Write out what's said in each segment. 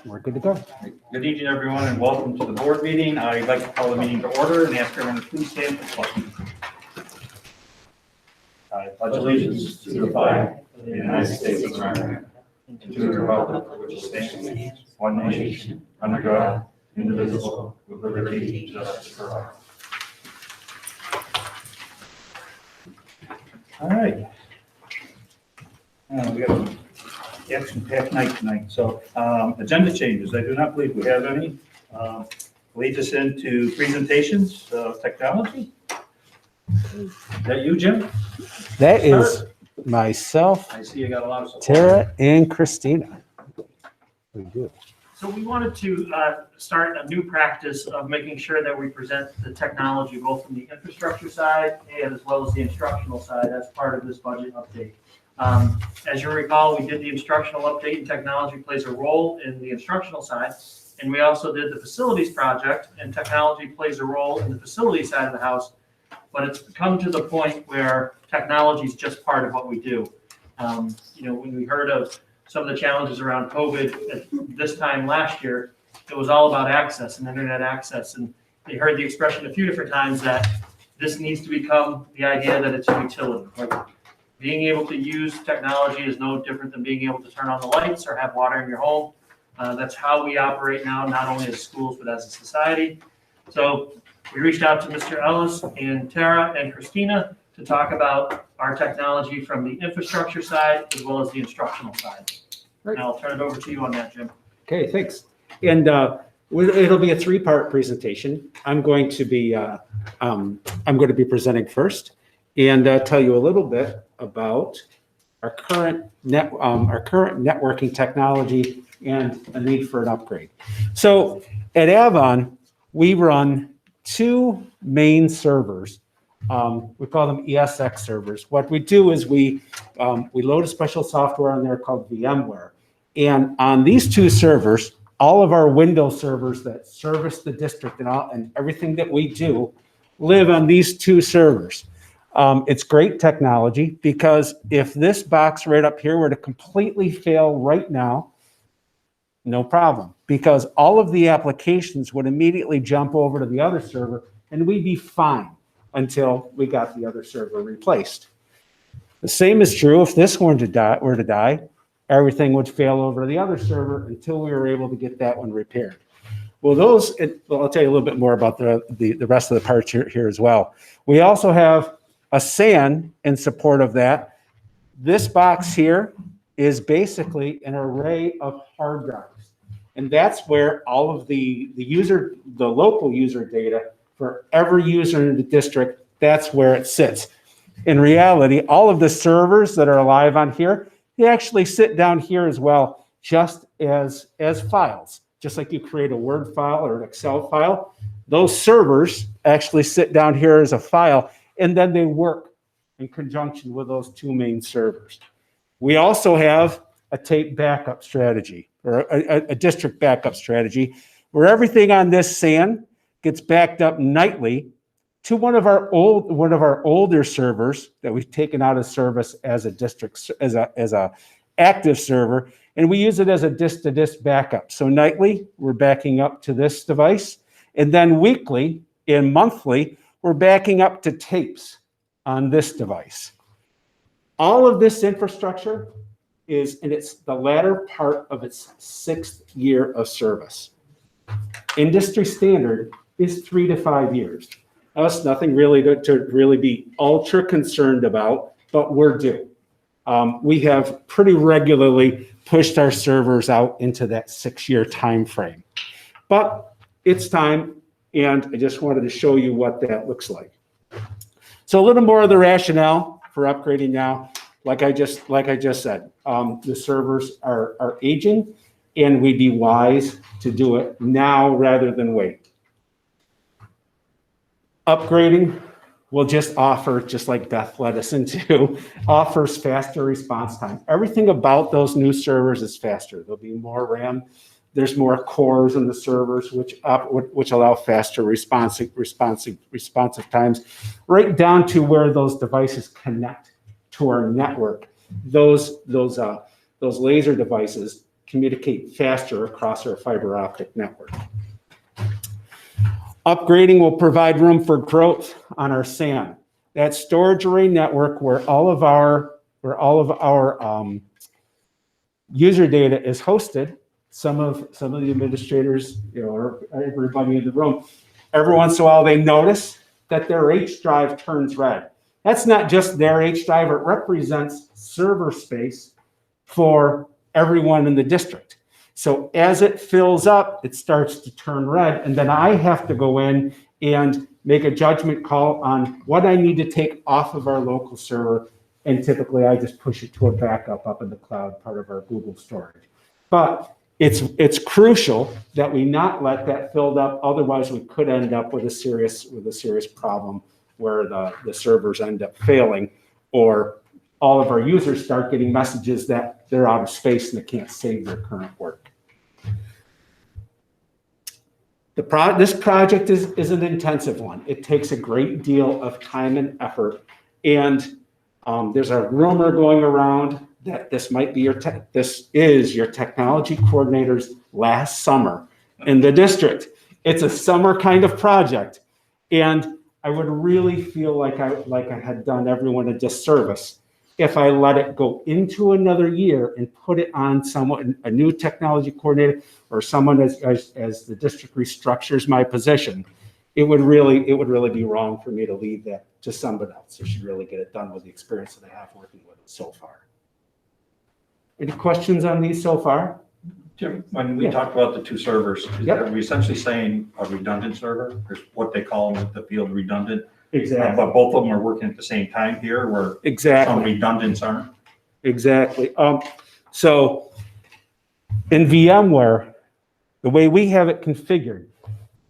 We're good to go. Good evening, everyone, and welcome to the board meeting. I'd like to call the meeting to order and ask everyone to please stand for the pledge. I pledge allegiance to the flag of the United States of America and to the republic for which it stands, one nation, under God, indivisible, with liberty and justice for all. All right. We got an action-packed night tonight. So agenda changes. I do not believe we have any. Leads us into presentations of technology. Is that you, Jim? That is myself, I see you got a lot of support. Tara, and Christina. Very good. So we wanted to start a new practice of making sure that we present the technology both from the infrastructure side and as well as the instructional side as part of this budget update. As you recall, we did the instructional update, and technology plays a role in the instructional side. And we also did the facilities project, and technology plays a role in the facility side of the house. But it's come to the point where technology is just part of what we do. When we heard of some of the challenges around COVID at this time last year, it was all about access and internet access. And they heard the expression a few different times that this needs to become the idea that it's a utility. Like being able to use technology is no different than being able to turn on the lights or have water in your home. That's how we operate now, not only as schools, but as a society. So we reached out to Mr. Ellis and Tara and Christina to talk about our technology from the infrastructure side as well as the instructional side. Great. And I'll turn it over to you on that, Jim. Okay, thanks. And it'll be a three-part presentation. I'm going to be presenting first and tell you a little bit about our current networking technology and a need for an upgrade. So at Avon, we run two main servers. We call them ESX servers. What we do is we load a special software on there called VMware. And on these two servers, all of our Windows servers that service the district and everything that we do live on these two servers. It's great technology because if this box right up here were to completely fail right now, no problem, because all of the applications would immediately jump over to the other server and we'd be fine until we got the other server replaced. The same is true if this were to die, everything would fail over to the other server until we were able to get that one repaired. Well, I'll tell you a little bit more about the rest of the parts here as well. We also have a SAN in support of that. This box here is basically an array of hard drives. And that's where all of the local user data for every user in the district, that's where it sits. In reality, all of the servers that are live on here, they actually sit down here as well, just as files. Just like you create a Word file or an Excel file, those servers actually sit down here as a file, and then they work in conjunction with those two main servers. We also have a tape backup strategy, or a district backup strategy, where everything on this SAN gets backed up nightly to one of our older servers that we've taken out of service as a district, as a active server, and we use it as a disk-to-disk backup. So nightly, we're backing up to this device, and then weekly and monthly, we're backing up to tapes on this device. All of this infrastructure is in the latter part of its 6th year of service. Industry standard is 3 to 5 years. Us, nothing really to really be ultra concerned about, but we're due. We have pretty regularly pushed our servers out into that 6-year time frame. But it's time, and I just wanted to show you what that looks like. So a little more of the rationale for upgrading now. Like I just said, the servers are aging, and we'd be wise to do it now rather than wait. Upgrading will just offer, just like Beth led us into, offers faster response time. Everything about those new servers is faster. There'll be more RAM. There's more cores in the servers, which allow faster responsive times, right down to where those devices connect to our network. Those laser devices communicate faster across our fiber optic network. Upgrading will provide room for growth on our SAN. That storage array network where all of our user data is hosted. Some of the administrators, or everybody in the room, every once in a while they notice that their H drive turns red. That's not just their H drive, it represents server space for everyone in the district. So as it fills up, it starts to turn red, and then I have to go in and make a judgment call on what I need to take off of our local server, and typically I just push it to a backup up in the cloud, part of our Google storage. But it's crucial that we not let that filled up, otherwise we could end up with a serious problem where the servers end up failing, or all of our users start getting messages that they're out of space and they can't save their current work. This project is an intensive one. It takes a great deal of time and effort, and there's a rumor going around that this is your technology coordinator's last summer in the district. It's a summer kind of project, and I would really feel like I had done everyone a disservice if I let it go into another year and put it on someone, a new technology coordinator, or someone as the district restructures my position. It would really be wrong for me to leave that to somebody else. They should really get it done with the experience that I have working with it so far. Any questions on these so far? Jim, when we talked about the two servers, are we essentially saying a redundant server, or what they call them at the field redundant? Exactly. But both of them are working at the same time here, where some redundants aren't? Exactly. So in VMware, the way we have it configured,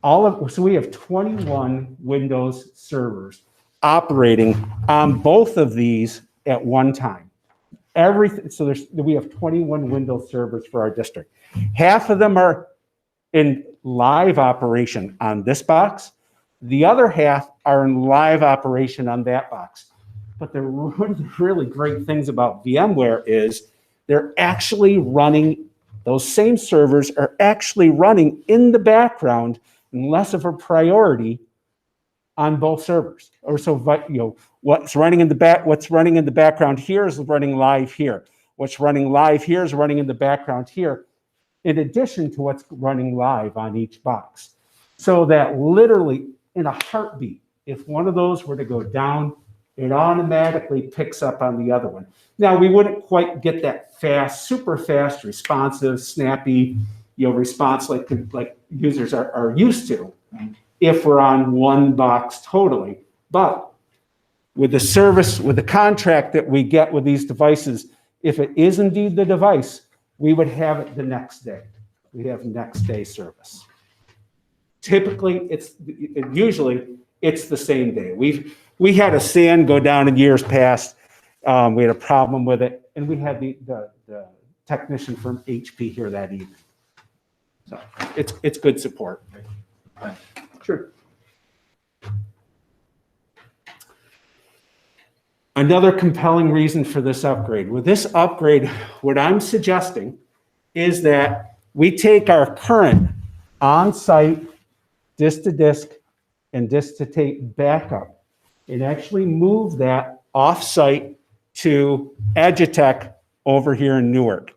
so we have 21 Windows servers operating on both of these at one time. So we have 21 Windows servers for our district. Half of them are in live operation on this box. The other half are in live operation on that box. But the really great things about VMware is they're actually running, those same servers are actually running in the background and less of a priority on both servers. Or so, what's running in the background here is running live here. What's running live here is running in the background here, in addition to what's running live on each box. So that literally in a heartbeat, if one of those were to go down, it automatically picks up on the other one. Now, we wouldn't quite get that fast, super fast, responsive, snappy, response like users are used to if we're on one box totally. But with the service, with the contract that we get with these devices, if it is indeed the device, we would have it the next day. We have next day service. Typically, usually it's the same day. We had a SAN go down in years past. We had a problem with it, and we had the technician from HP here that evening. So it's good support. Thanks. Sure. Another compelling reason for this upgrade. With this upgrade, what I'm suggesting is that we take our current on-site disk-to-disk and disk-to-tape backup and actually move that off-site to Edutech over here in Newark.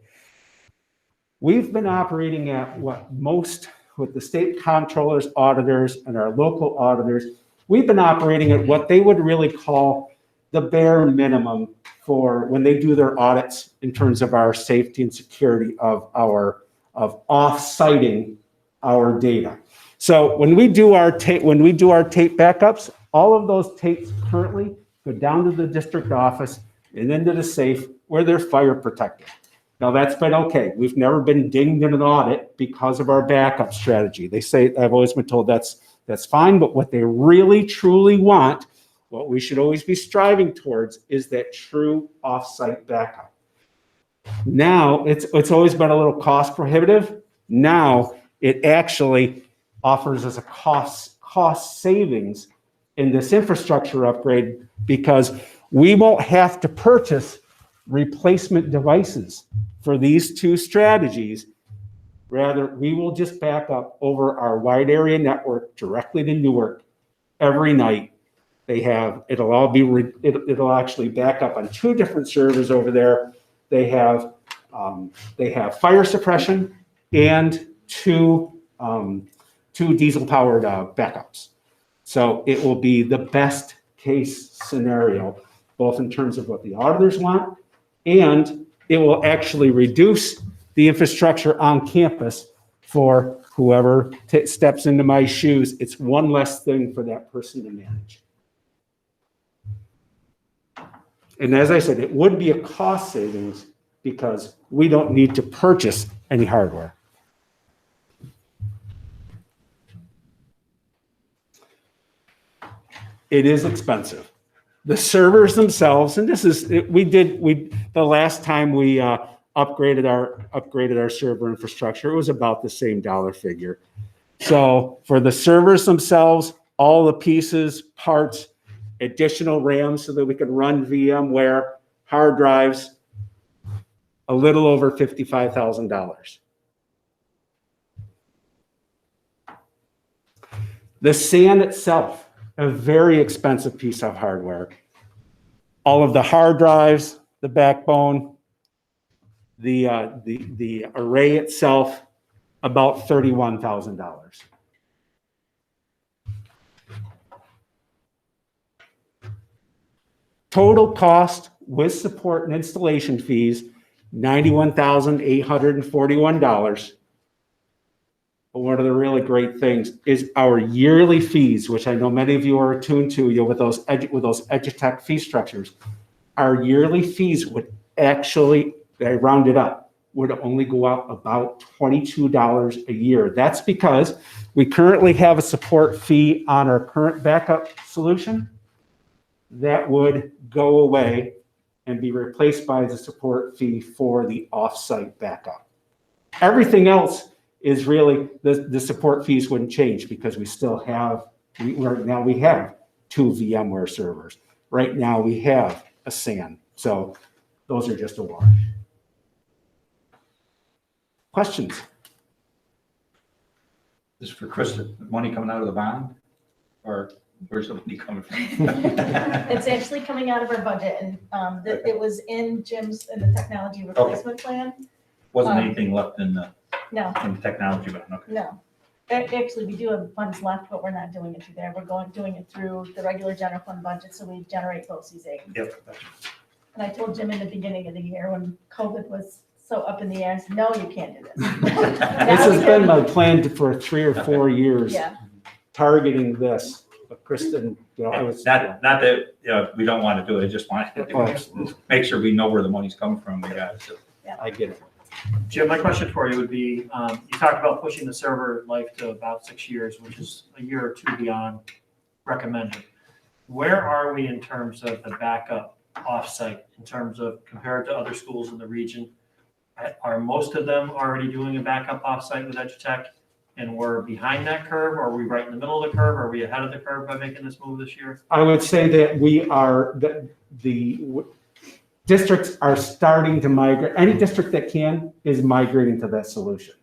We've been operating at with the state controllers, auditors, and our local auditors, we've been operating at what they would really call the bare minimum for when they do their audits in terms of our safety and security of off-siting our data. So when we do our tape backups, all of those tapes currently go down to the district office and into the safe where they're fire protected. Now that's been okay. We've never been dinged in an audit because of our backup strategy. They say, I've always been told that's fine, but what they really truly want, what we should always be striving towards, is that true off-site backup. Now, it's always been a little cost prohibitive. Now, it actually offers us a cost savings in this infrastructure upgrade because we won't have to purchase replacement devices for these two strategies. Rather, we will just back up over our wide area network directly to Newark every night. It'll all be, it'll actually back up on two different servers over there. They have fire suppression and two diesel powered backups. So it will be the best case scenario, both in terms of what the auditors want, and it will actually reduce the infrastructure on campus for whoever steps into my shoes. It's one less thing for that person to manage. And as I said, it would be a cost savings because we don't need to purchase any hardware. It is expensive. The servers themselves, and this is, the last time we upgraded our server infrastructure, it was about the same dollar figure. So for the servers themselves, all the pieces, parts, additional RAM so that we can run VMware, hard drives, a little over $55,000. The SAN itself, a very expensive piece of hardware. All of the hard drives, the backbone, the array itself, about $31,000. Total cost with support and installation fees, $91,841. But one of the really great things is our yearly fees, which I know many of you are attuned to, with those EduTech fee structures. Our yearly fees would actually, I round it up, would only go up about $22 a year. That's because we currently have a support fee on our current backup solution that would go away and be replaced by the support fee for the offsite backup. Everything else is really, the support fees wouldn't change because we still have, right now we have 2 VMware servers. Right now we have a SAN. So those are just a wash. Questions? This is for Krista, money coming out of the bond, or where's the money coming from? It's actually coming out of our budget, and it was in Jim's, in the technology replacement plan. Wasn't anything left in the No, technology, but okay. no. Actually, we do have funds left, but we're not doing it through there. We're doing it through the regular general fund budget, so we generate BOCES savings. Yep. And I told Jim in the beginning of the year when COVID was so up in the air, I said, no, you can't do this. This has been my plan for 3 or 4 years, Yeah, targeting this. But Kristen, I was Not that, we don't want to do it, I just want to do it. Make sure we know where the money's coming from, we got it. So. I get it. Jim, my question for you would be, you talked about pushing the server life to about 6 years, which is a year or two beyond recommended. Where are we in terms of the backup offsite, in terms of compared to other schools in the region? Are most of them already doing a backup offsite with EduTech, and we're behind that curve? Or are we right in the middle of the curve? Are we ahead of the curve by making this move this year? I would say that we are, the districts are starting to migrate. Any district that can is migrating to that solution,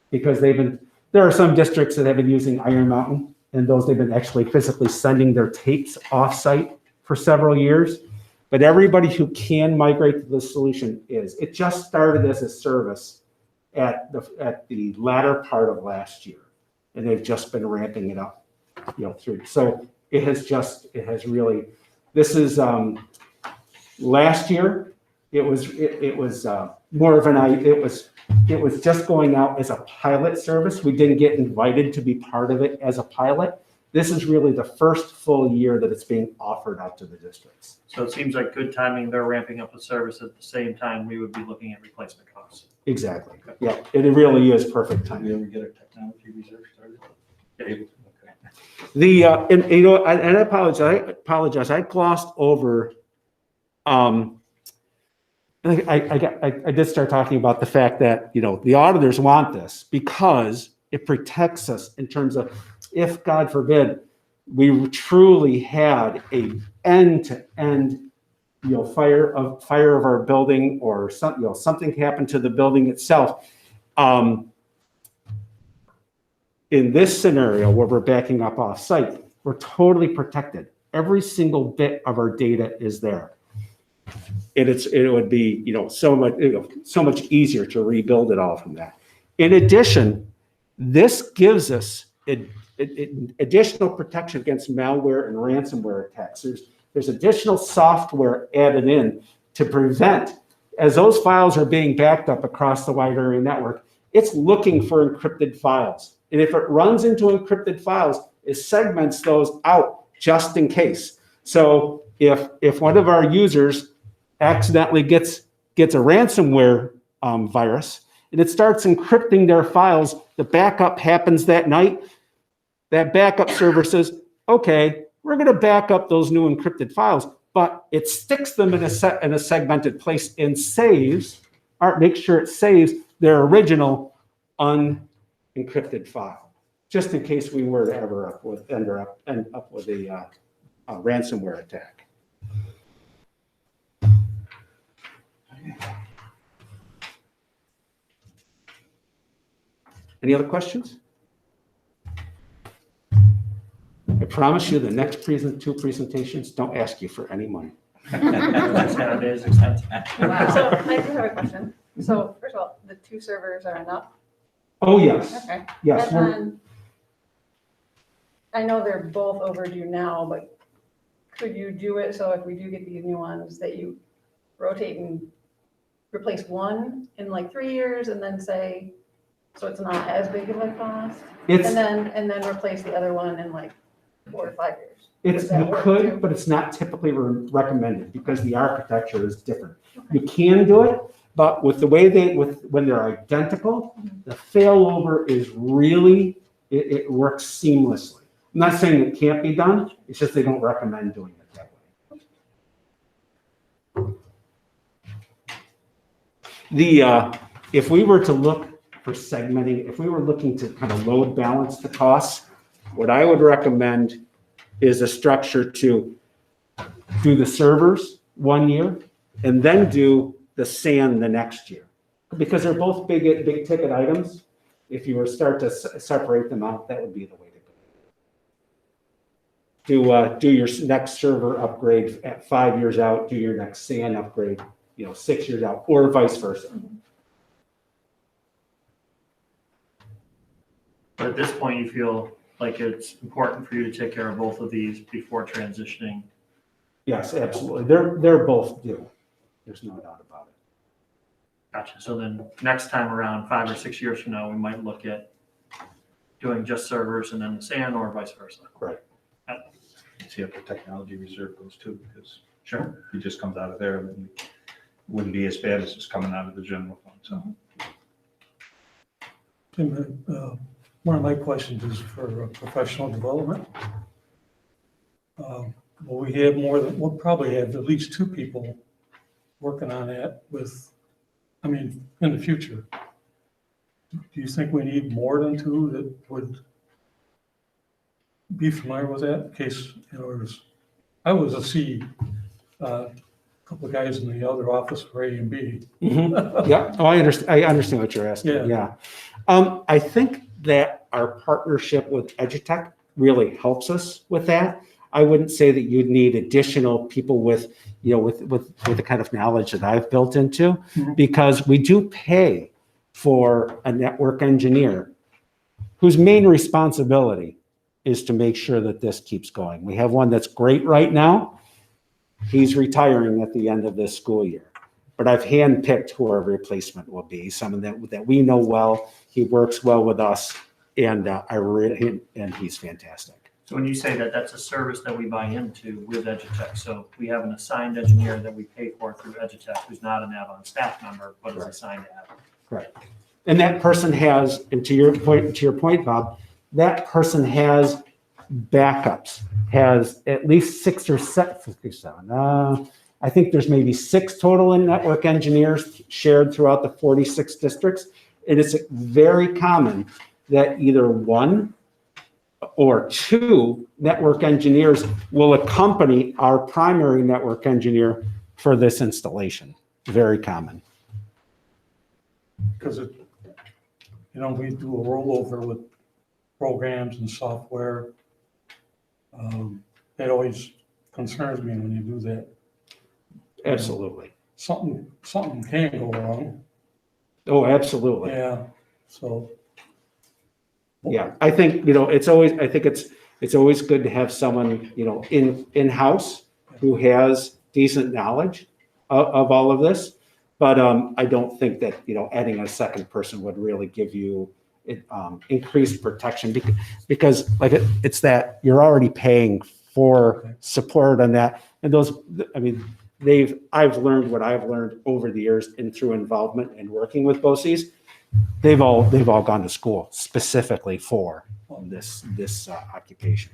because there are some districts that have been using Iron Mountain, and those they've been actually physically sending their tapes offsite for several years. But everybody who can migrate to the solution is. It just started as a service at the latter part of last year, and they've just been ramping it up, through. So it has really. This is last year. It was more of it was just going out as a pilot service. We didn't get invited to be part of it as a pilot. This is really the first full year that it's being offered out to the districts. So it seems like good timing. They're ramping up the service at the same time we would be looking at replacement costs. Exactly. Yeah, it really is perfect timing. Did we ever get a technology reserve started? Okay. I apologize. I glossed over. I did start talking about the fact that the auditors want this because it protects us in terms of, if God forbid we truly had a end-to-end fire of our building or something happened to the building itself. In this scenario where we're backing up off site, we're totally protected. Every single bit of our data is there. And it would be, so much easier to rebuild it all from that. In addition, this gives us additional protection against malware and ransomware attacks. There's additional software added in to prevent, as those files are being backed up across the wide area network, it's looking for encrypted files. And if it runs into encrypted files, it segments those out just in case. So if one of our users accidentally gets a ransomware virus and it starts encrypting their files, the backup happens that night. That backup server says, okay, we're going to back up those new encrypted files, but it sticks them in a segmented place and saves, or makes sure it saves their original unencrypted file, just in case we were to ever end up with a ransomware attack. Any other questions? I promise you the next two presentations don't ask you for any money. That's how it is expensive. Wow. So I do have a question. So first of all, the 2 servers are enough? Oh, yes. Okay. Yes. And then, I know they're both overdue now, but could you do it so if we do get these new ones, that you rotate and replace one in like 3 years and then say, so it's not as big of a cost? It's, And then replace the other one in like 4 or 5 years? It's, that you work could, too? but it's not typically recommended because the architecture is different. You can do it, but with the way when they're identical, the failover is really, it works seamlessly. I'm not saying it can't be done, it's just they don't recommend doing it that way. If we were to look for segmenting, if we were looking to kind of load balance the costs, what I would recommend is a structure to do the servers 1 year and then do the SAN the next year. Because they're both big ticket items. If you were to start to separate them out, that would be the way to go. Do your next server upgrade at 5 years out, do your next SAN upgrade, 6 years out, or vice versa. But at this point, you feel like it's important for you to take care of both of these before transitioning. Yes, absolutely. They're both due. There's no doubt about it. Gotcha. So then next time around, 5 or 6 years from now, we might look at doing just servers and then the SAN or vice versa. Right. See if the technology reserve goes too, because Sure. if it just comes out of there, then it wouldn't be as bad as it's coming out of the general fund, so. Tim, one of my questions is for professional development. Will we have we'll probably have at least 2 people working on that in the future. Do you think we need more than 2 that would be familiar with that? In case, I was a C, a couple of guys in the other office for A and B. Mm-hmm. Yeah. Oh, I understand what you're asking. Yeah. I think that our partnership with Edutech really helps us with that. I wouldn't say that you'd need additional people with the kind of knowledge that I've built into, because we do pay for a network engineer whose main responsibility is to make sure that this keeps going. We have one that's great right now. He's retiring at the end of this school year, but I've handpicked who our replacement will be, someone that we know well. He works well with us, and he's fantastic. So when you say that, that's a service that we buy into with Edutech. So we have an assigned engineer that we pay for through Edutech, who's not an Avon staff member, but is assigned to Avon. Right. And that person has, and to your point, Bob, that person has backups, has at least 6 or 7. I think there's maybe 6 total in network engineers shared throughout the 46 districts. It is very common that either 1 or 2 network engineers will accompany our primary network engineer for this installation. Very common. Because it, we do a rollover with programs and software. It always concerns me when you do that. Absolutely. Something can go wrong. Oh, absolutely. Yeah, so. Yeah, I think, it's always good to have someone, in-house who has decent knowledge of all of this. But I don't think that, adding a second person would really give you increased protection because like it's that you're already paying for support on that. And I've learned what I've learned over the years and through involvement and working with BOCES. They've all gone to school specifically for this occupation.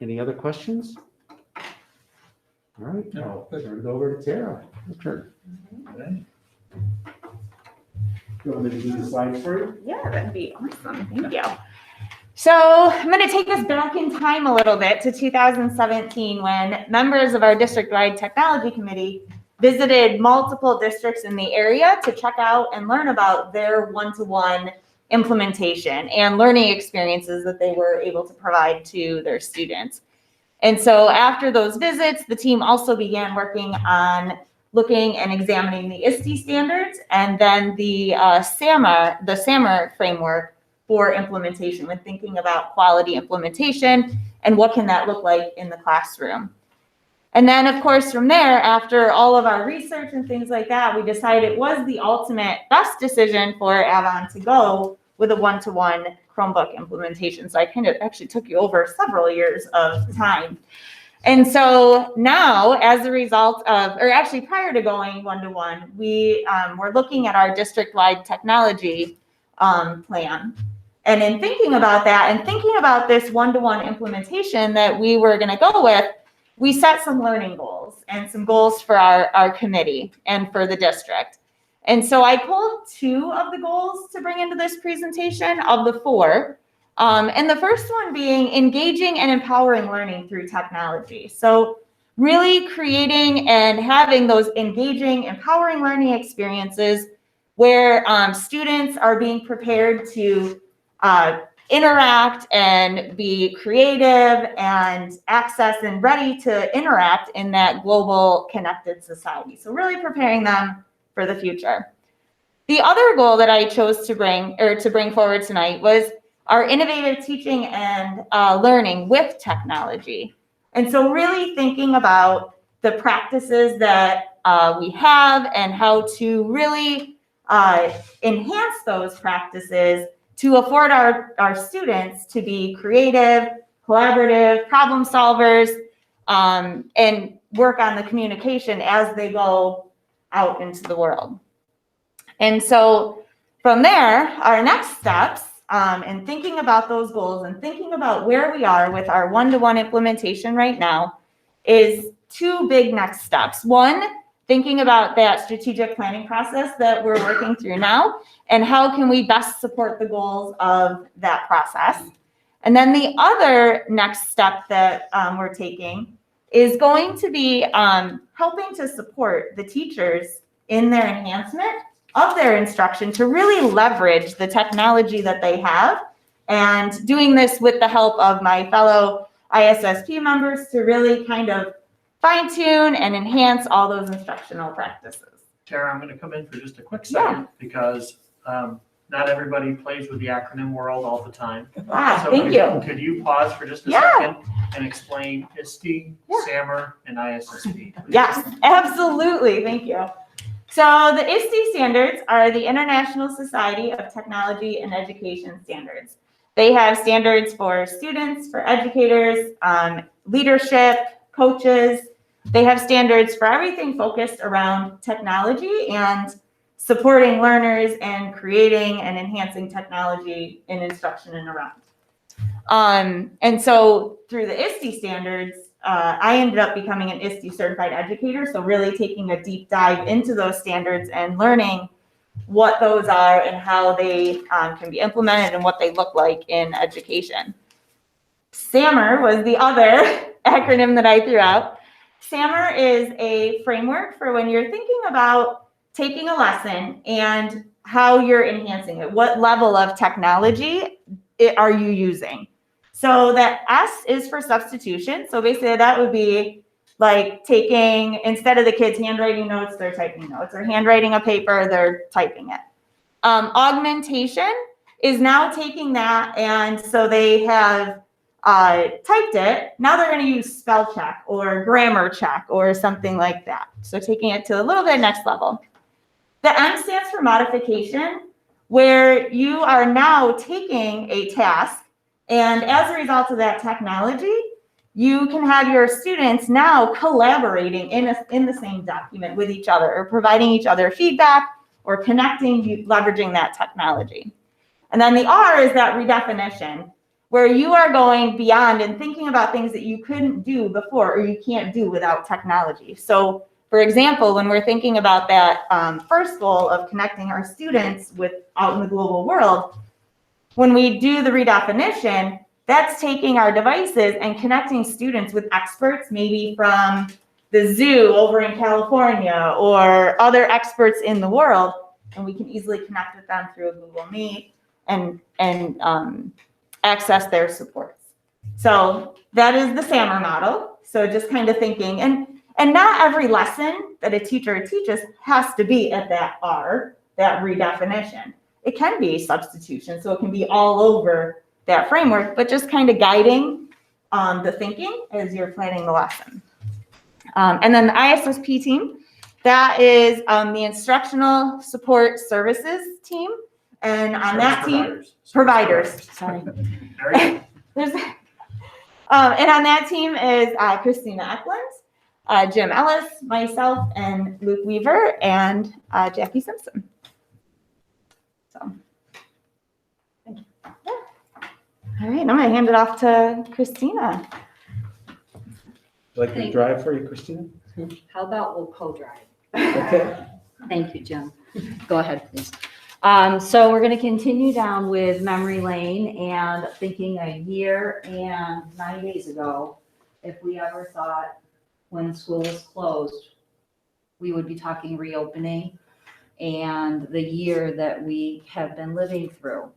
Any other questions? All right, I'll turn it over to Tara. Your turn. You want me to do the slides for you? Yeah, that'd be awesome. Thank you. So I'm going to take us back in time a little bit to 2017 when members of our district-wide technology committee visited multiple districts in the area to check out and learn about their one-to-one implementation and learning experiences that they were able to provide to their students. And so after those visits, the team also began working on looking and examining the ISTE standards and then the SAMR framework for implementation when thinking about quality implementation and what can that look like in the classroom. And then of course from there, after all of our research and things like that, we decided it was the ultimate best decision for Avon to go with a one-to-one Chromebook implementation. So I kind of actually took you over several years of time. And so now, as a result of, or actually prior to going one-to-one, we were looking at our district-wide technology plan. And in thinking about that and thinking about this one-to-one implementation that we were going to go with, we set some learning goals and some goals for our committee and for the district. And so I pulled 2 of the goals to bring into this presentation of the 4. And the first one being engaging and empowering learning through technology. So really creating and having those engaging, empowering learning experiences where students are being prepared to interact and be creative and access and ready to interact in that global connected society. So really preparing them for the future. The other goal that I chose to bring forward tonight was our innovative teaching and learning with technology. And so really thinking about the practices that we have and how to really enhance those practices to afford our students to be creative, collaborative, problem solvers, and work on the communication as they go out into the world. And so from there, our next steps and thinking about those goals and thinking about where we are with our one-to-one implementation right now is 2 big next steps. One, thinking about that strategic planning process that we're working through now and how can we best support the goals of that process. And then the other next step that we're taking is going to be helping to support the teachers in their enhancement of their instruction to really leverage the technology that they have, and doing this with the help of my fellow ISSP members to really kind of fine tune and enhance all those instructional practices. Tara, I'm going to come in for just a quick second because not everybody plays with the acronym world all the time. So Thank you. Could you pause for just a second and explain ISTE, SAMR, and ISSP? Please? Yes, absolutely. Thank you. So the ISTE standards are the International Society of Technology and Education Standards. They have standards for students, for educators, leadership, coaches. They have standards for everything focused around technology and supporting learners and creating and enhancing technology in instruction and around. And so through the ISTE standards, I ended up becoming an ISTE certified educator. So really taking a deep dive into those standards and learning what those are and how they can be implemented and what they look like in education. SAMR was the other acronym that I threw out. SAMR is a framework for when you're thinking about taking a lesson and how you're enhancing it. What level of technology are you using? So that S is for substitution. So basically that would be like taking, instead of the kids handwriting notes, they're typing notes, or handwriting a paper, they're typing it. Augmentation is now taking that, and so they have typed it. Now they're going to use spell check or grammar check or something like that. So taking it to a little bit next level. The M stands for modification, where you are now taking a task, and as a result of that technology, you can have your students now collaborating in the same document with each other, or providing each other feedback, or connecting, leveraging that technology. And then the R is that redefinition, where you are going beyond and thinking about things that you couldn't do before or you can't do without technology. So for example, when we're thinking about that first goal of connecting our students with out in the global world, when we do the redefinition, that's taking our devices and connecting students with experts, maybe from the zoo over in California or other experts in the world, and we can easily connect with them through a Google Meet and access their supports. So that is the SAMR model. So just kind of thinking, and not every lesson that a teacher teaches has to be at that R, that redefinition. It can be substitution, so it can be all over that framework, but just kind of guiding the thinking as you're planning the lesson. And then the ISSP team, that is the Instructional Support Services team. And on that team, providers, sorry. There's, and on that team is Christina Eklund, Jim Ellis, myself, and Luke Weaver, and Jackie Simpson. So, thank you. Yeah. All right, I'm gonna hand it off to Christina. Like to drive for you, Christina? How about we'll co-drive? Okay. Thank you, Jim. Go ahead, please. So we're going to continue down with memory lane, and thinking a year and 9 days ago, if we ever thought when school was closed, we would be talking reopening and the year that we have been living through.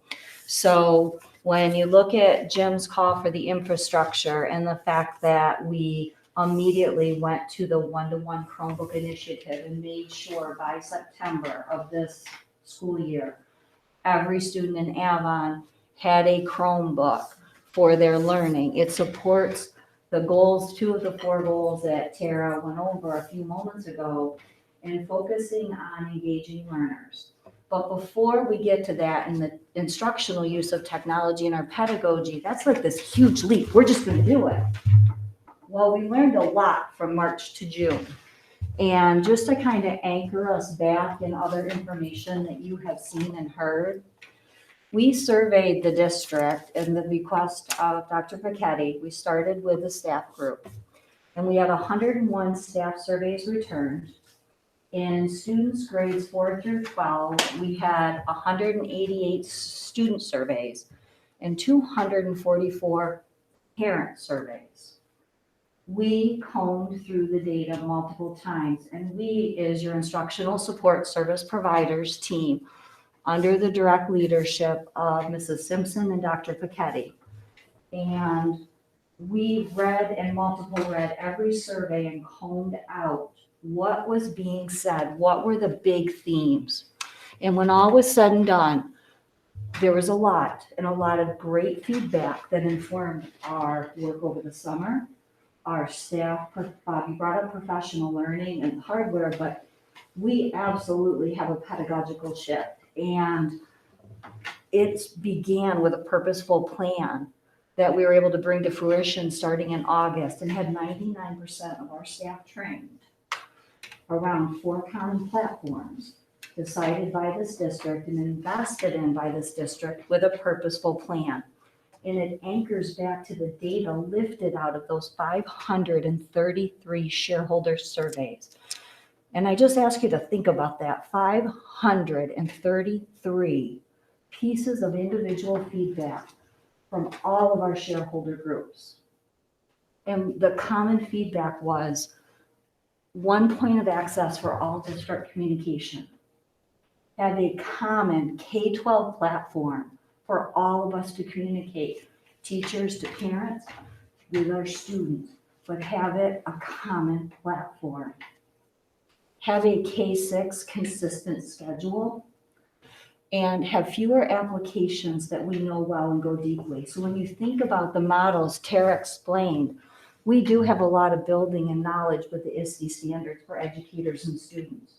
So when you look at Jim's call for the infrastructure and the fact that we immediately went to the one-to-one Chromebook initiative and made sure by September of this school year, every student in Avon had a Chromebook for their learning. It supports the goals, 2 of the 4 goals that Tara went over a few moments ago, and focusing on engaging learners. But before we get to that and the instructional use of technology in our pedagogy, that's like this huge leap. We're just going to do it. Well, we learned a lot from March to June. And just to kind of anchor us back in other information that you have seen and heard, we surveyed the district and the request of Dr. Pachetti. We started with the staff group, and we had 101 staff surveys returned. In students grades 4 through 12, we had 188 student surveys and 244 parent surveys. We combed through the data multiple times, and we is your instructional support service providers team under the direct leadership of Mrs. Simpson and Dr. Pachetti. And we read and multiple read every survey and combed out what was being said, what were the big themes. And when all was said and done, there was a lot of great feedback that informed our work over the summer. Our staff, you brought up professional learning and hardware, but we absolutely have a pedagogical shift. And it began with a purposeful plan that we were able to bring to fruition starting in August, and had 99% of our staff trained around 4 common platforms decided by this district and invested in by this district with a purposeful plan. And it anchors back to the data lifted out of those 533 shareholder surveys. And I just ask you to think about that, 533 pieces of individual feedback from all of our shareholder groups. And the common feedback was one point of access for all district communication. Have a common K-12 platform for all of us to communicate, teachers to parents, with our students, but have it a common platform. Have a K-6 consistent schedule, and have fewer applications that we know well and go deeply. So when you think about the models Tara explained, we do have a lot of building and knowledge with the ISTE standards for educators and students,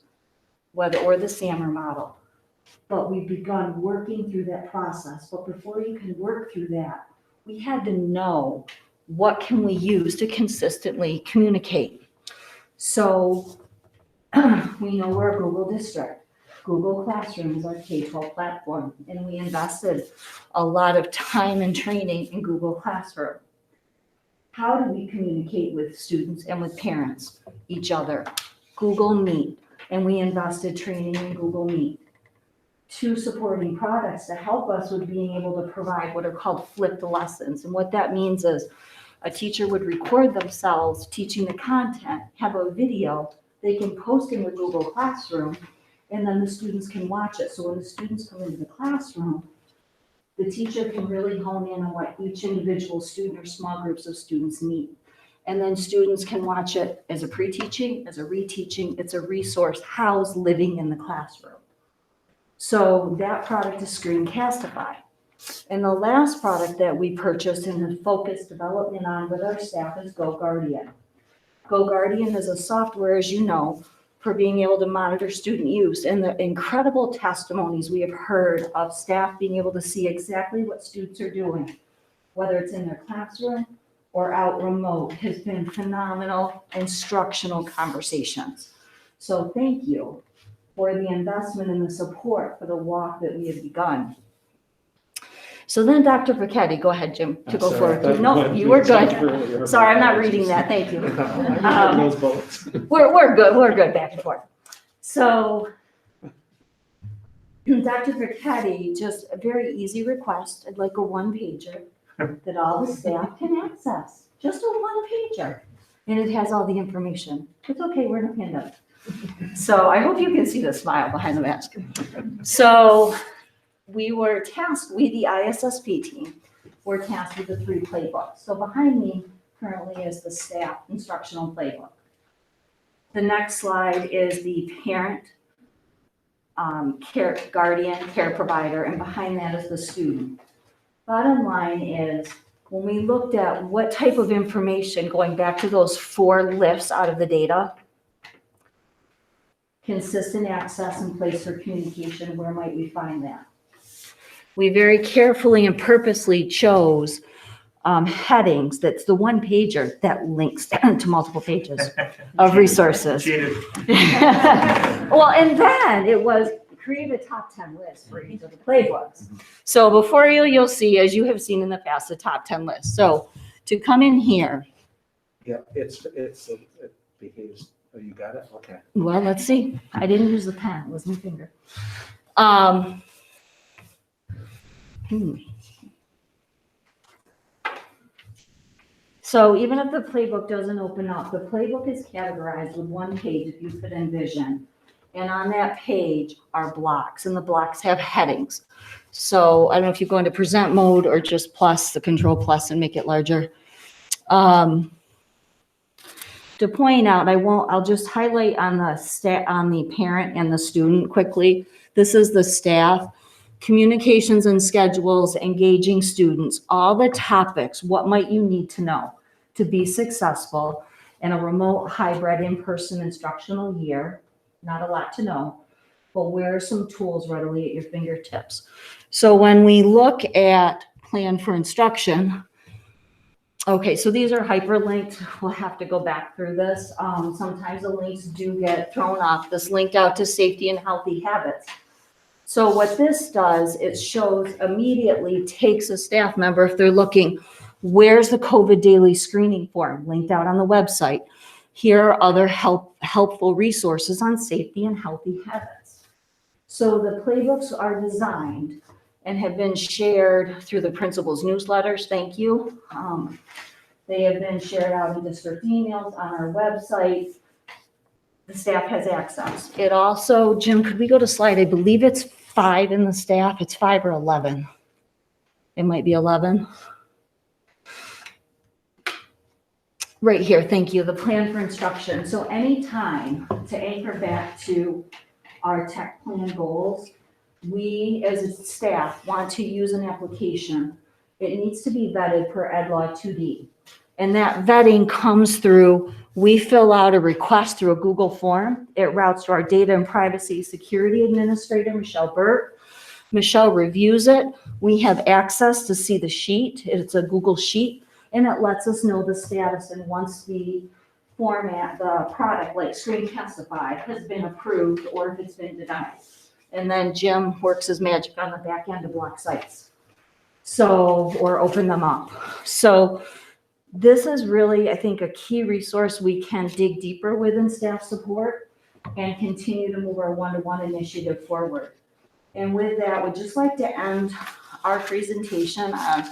or the SAMR model. But we've begun working through that process. But before you can work through that, we had to know what can we use to consistently communicate. So we know we're a Google district. Google Classroom is our K-12 platform, and we invested a lot of time and training in Google Classroom. How do we communicate with students and with parents, each other? Google Meet, and we invested training in Google Meet. 2 supporting products to help us with being able to provide what are called flipped lessons. And what that means is a teacher would record themselves teaching the content, have a video they can post in the Google Classroom, and then the students can watch it. So when the students come into the classroom, the teacher can really hone in on what each individual student or small groups of students need. And then students can watch it as a pre-teaching, as a reteaching. It's a resource housed living in the classroom. So that product is Screencastify. And the last product that we purchased and have focused development on with our staff is GoGuardian. GoGuardian is a software, as you know, for being able to monitor student use, and the incredible testimonies we have heard of staff being able to see exactly what students are doing, whether it's in their classroom or out remote, has been phenomenal instructional conversations. So thank you for the investment and the support for the walk that we have begun. So then Dr. Burketti, go ahead, Jim, to go forward. No, you were good. Sorry, I'm not reading that, thank you. We're good back and forth. So Dr. Burketti, just a very easy request. I'd like a one-pager that all the staff can access, just a one-pager. And it has all the information. It's okay, we're in a pandemic. So I hope you can see the smile behind the mask. So we were tasked, the ISSP team, were tasked with the 3 playbooks. So behind me currently is the staff instructional playbook. The next slide is the parent, guardian, care provider, and behind that is the student. Bottom line is, when we looked at what type of information, going back to those 4 lifts out of the data, consistent access and place for communication, where might we find that? We very carefully and purposely chose headings. That's the one pager that links to multiple pages of resources. Well, and then it was create a top 10 list for each of the playbooks. So before you'll see, as you have seen in the past, the top 10 list. So to come in here. Yeah, it behaves. Oh, you got it? Okay. Well, let's see. I didn't use the pen, it was my finger. So even if the playbook doesn't open up, the playbook is categorized with one page if you could envision. And on that page are blocks, and the blocks have headings. So I don't know if you go into present mode or just plus, the control plus, and make it larger. To point out, I'll just highlight on the parent and the student quickly. This is the staff. Communications and schedules, engaging students, all the topics, what might you need to know to be successful in a remote, hybrid, in-person instructional year? Not a lot to know, but where are some tools readily at your fingertips? So when we look at plan for instruction, okay, so these are hyperlinked. We'll have to go back through this. Sometimes the links do get thrown off. This linked out to safety and healthy habits. So what this does, it shows immediately, takes a staff member, if they're looking, where's the COVID daily screening form linked out on the website? Here are other helpful resources on safety and healthy habits. So the playbooks are designed and have been shared through the principals' newsletters. Thank you. They have been shared out in district emails on our website. The staff has access. It also, Jim, could we go to slide? I believe it's 5 in the staff. It's 5 or 11. It might be 11. Right here, thank you, the plan for instruction. So anytime to anchor back to our tech plan goals, we as a staff want to use an application. It needs to be vetted per Ed Law 2D. And that vetting comes through, we fill out a request through a Google form. It routes to our data and privacy security administrator, Michelle Burt. Michelle reviews it. We have access to see the sheet. It's a Google sheet, and it lets us know the status. And once the format, the product like Screencastify has been approved or if it's been denied. And then Jim works his magic on the back end to block sites. So, or open them up. So this is really, I think, a key resource we can dig deeper within staff support and continue to move our one-to-one initiative forward. And with that, we'd just like to end our presentation on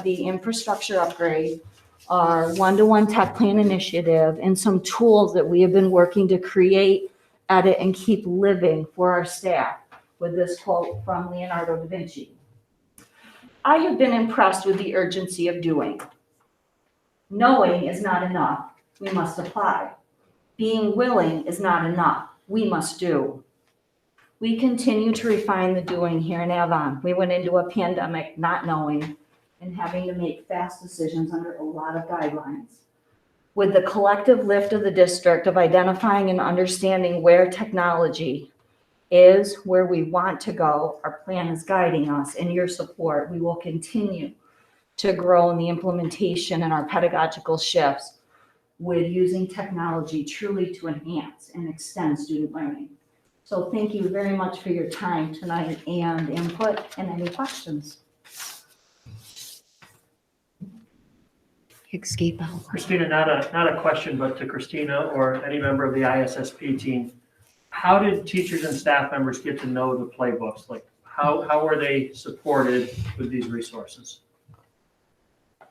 the infrastructure upgrade, our one-to-one tech plan initiative, and some tools that we have been working to create, edit, and keep living for our staff with this quote from Leonardo da Vinci. I have been impressed with the urgency of doing. Knowing is not enough. We must apply. Being willing is not enough. We must do. We continue to refine the doing here in Avon. We went into a pandemic not knowing and having to make fast decisions under a lot of guidelines. With the collective lift of the district of identifying and understanding where technology is, where we want to go, our plan is guiding us. And your support, we will continue to grow in the implementation and our pedagogical shifts with using technology truly to enhance and extend student learning. So thank you very much for your time tonight and input and any questions. Escape out. Christina, not a question, but to Christina or any member of the ISSP team, how did teachers and staff members get to know the playbooks? Like, how were they supported with these resources?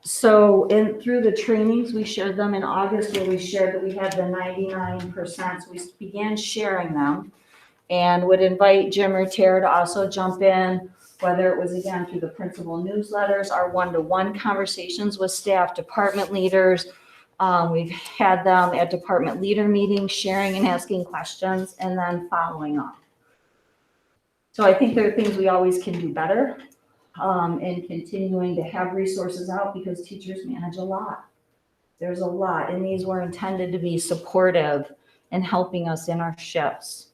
So through the trainings, we shared them in August where we shared that we had the 99%. So we began sharing them and would invite Jim or Tara to also jump in, whether it was again through the principal newsletters, our one-to-one conversations with staff, department leaders. We've had them at department leader meetings, sharing and asking questions, and then following up. So I think there are things we always can do better, and continuing to have resources out because teachers manage a lot. There's a lot, and these were intended to be supportive and helping us in our shifts.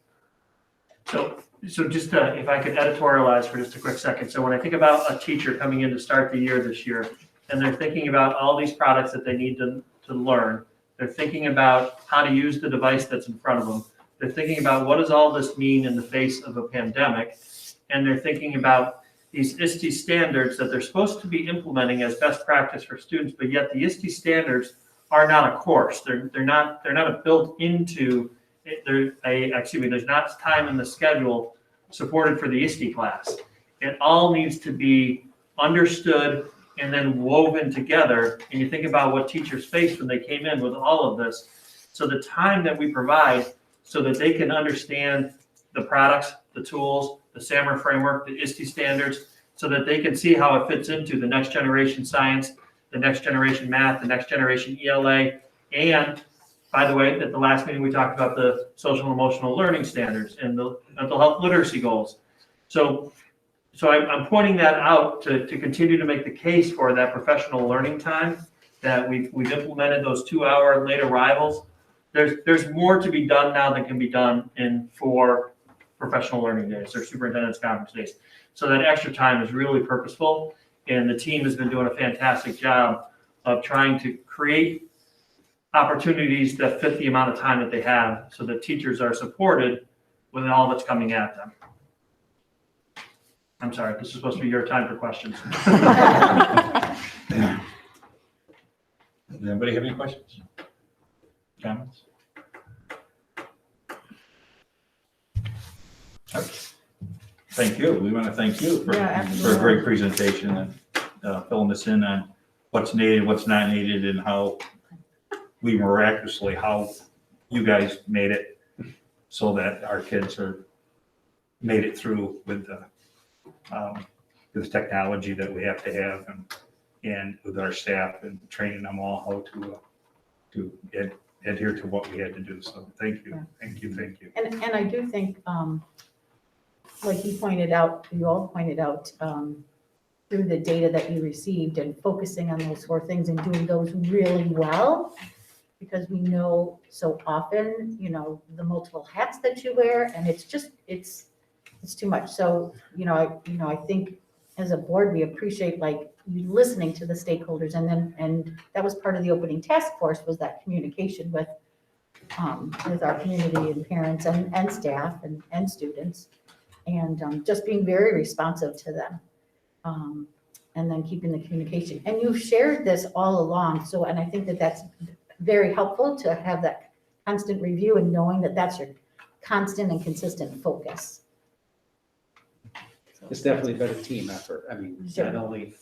So just if I could editorialize for just a quick second. So when I think about a teacher coming in to start the year this year, and they're thinking about all these products that they need to learn, they're thinking about how to use the device that's in front of them. They're thinking about what does all this mean in the face of a pandemic, and they're thinking about these ISTE standards that they're supposed to be implementing as best practice for students, but yet the ISTE standards are not a course. They're not built into. There's not time in the schedule supported for the ISTE class. It all needs to be understood and then woven together. And you think about what teachers faced when they came in with all of this. So the time that we provide so that they can understand the products, the tools, the SAMR framework, the ISTE standards, so that they can see how it fits into the next generation science, the next generation math, the next generation ELA, and by the way, at the last meeting, we talked about the social and emotional learning standards and the mental health literacy goals. So I'm pointing that out to continue to make the case for that professional learning time, that we've implemented those 2-hour late arrivals. There's more to be done now than can be done in 4 professional learning days or superintendent's conference days. So that extra time is really purposeful, and the team has been doing a fantastic job of trying to create opportunities that fit the amount of time that they have so that teachers are supported with all that's coming at them. I'm sorry, this is supposed to be your time for questions. Does anybody have any questions? Comments? Thank you. We want to thank you for a great presentation and filling us in on what's needed, what's not needed, and how how you guys made it so that our kids made it through with the technology that we have to have and with our staff and training them all how to adhere to what we had to do. So thank you. Thank you. And I do think, like you all pointed out, through the data that you received and focusing on those 4 things and doing those really well, because we know so often, the multiple hats that you wear, and it's too much. So, I think as a board, we appreciate you listening to the stakeholders, and that was part of the opening task force, was that communication with our community and parents and staff and students, and just being very responsive to them. And then keeping the communication. And you've shared this all along. And I think that that's very helpful to have that constant review and knowing that that's your constant and consistent focus. It's definitely been a team effort. I mean, Sure. not only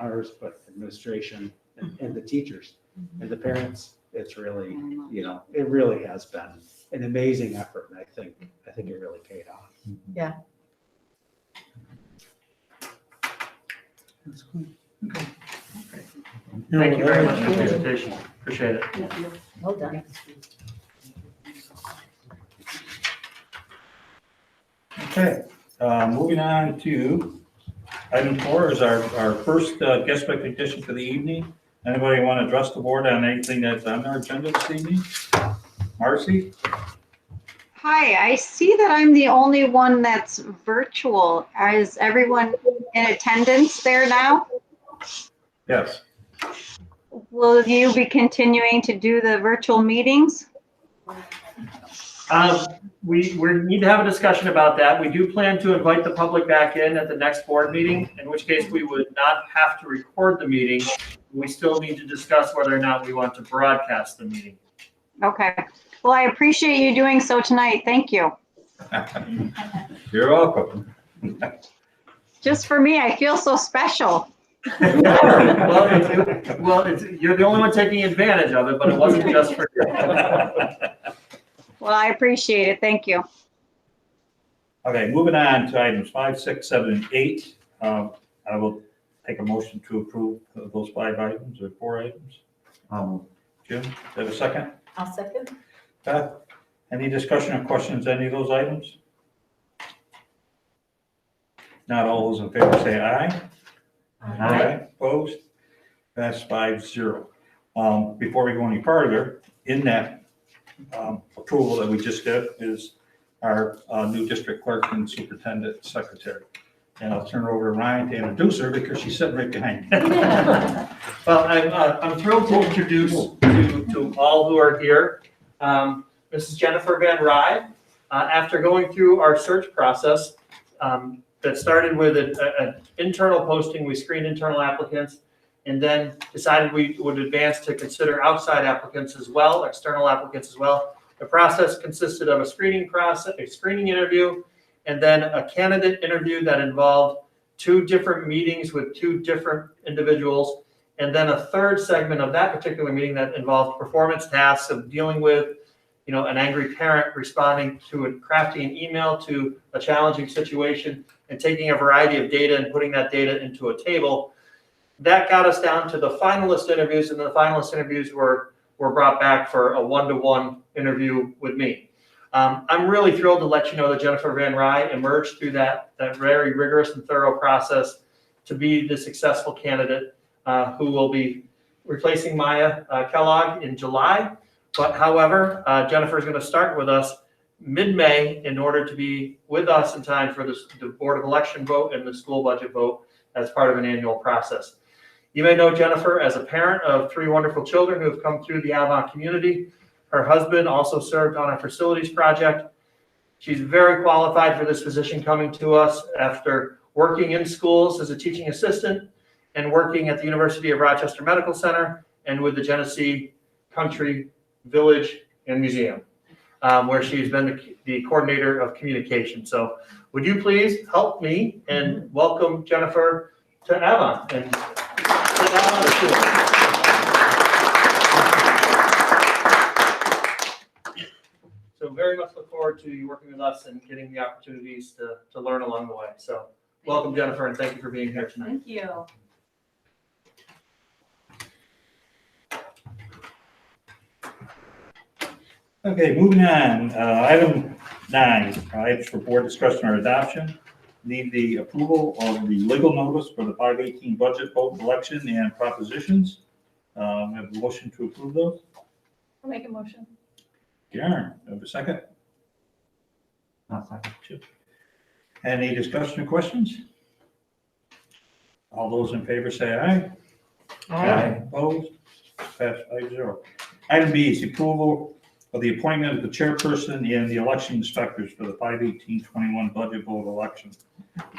ours, but administration and the teachers and the parents. It's really, it really has been an amazing effort. And I think it really paid off. Yeah. That's good. Thank you very much for the presentation. Appreciate it. Well done. Okay, moving on to item 4 is our first guest recognition for the evening. Anybody want to address the board on anything that's on our agenda this evening? Marcy? Hi, I see that I'm the only one that's virtual. Is everyone in attendance there now? Yes. Will you be continuing to do the virtual meetings? We need to have a discussion about that. We do plan to invite the public back in at the next board meeting, in which case we would not have to record the meeting. We still need to discuss whether or not we want to broadcast the meeting. Okay. Well, I appreciate you doing so tonight. Thank you. You're welcome. Just for me, I feel so special. Well, you're the only one taking advantage of it, but it wasn't just for you. Well, I appreciate it. Thank you. Okay, moving on to items 5, 6, 7, and 8. I will take a motion to approve those 5 items or 4 items. Jim, do you have a second? I'll second. Beth, any discussion or questions, any of those items? Not all those in favor say aye. Aye. Opposed? That's 5-0. Before we go any further, in that approval that we just did is our new district clerk and superintendent secretary. And I'll turn it over to Ryan to introduce her because she's sitting right behind me. Well, I'm thrilled to introduce to all who are here, Mrs. Jennifer Van Rye. After going through our search process that started with an internal posting, we screened internal applicants, and then decided we would advance to consider outside applicants as well, external applicants as well. The process consisted of a screening process, a screening interview, and then a candidate interview that involved 2 different meetings with 2 different individuals, and then a third segment of that particular meeting that involved performance tasks of dealing with, an angry parent responding to crafting an email to a challenging situation and taking a variety of data and putting that data into a table. That got us down to the finalist interviews, and the finalist interviews were brought back for a 1-to-1 interview with me. I'm really thrilled to let you know that Jennifer Van Rye emerged through that very rigorous and thorough process to be the successful candidate who will be replacing Maya Kellogg in July. But however, Jennifer is going to start with us mid-May in order to be with us in time for the Board of Election vote and the school budget vote as part of an annual process. You may know Jennifer as a parent of 3 wonderful children who have come through the Avon community. Her husband also served on a facilities project. She's very qualified for this position, coming to us after working in schools as a teaching assistant and working at the University of Rochester Medical Center and with the Genesee Country village, and museum, where she's been the coordinator of communication. So would you please help me and welcome Jennifer to Avon and sit down on the stool. So very much look forward to you working with us and getting the opportunities to learn along the way. So welcome, Jennifer, and thank you for being here tonight. Thank you. Okay, moving on, item 9, items for board discussion or adoption. Need the approval of the legal notice for the 5/18 budget vote election and propositions. Have a motion to approve those. I'll make a motion. Karen, have a second? Any discussion or questions? All those in favor say aye. Opposed? Passed 5-0. Item B is the approval of the appointment of the chairperson and the election inspectors for the 5/18/21 budget vote election.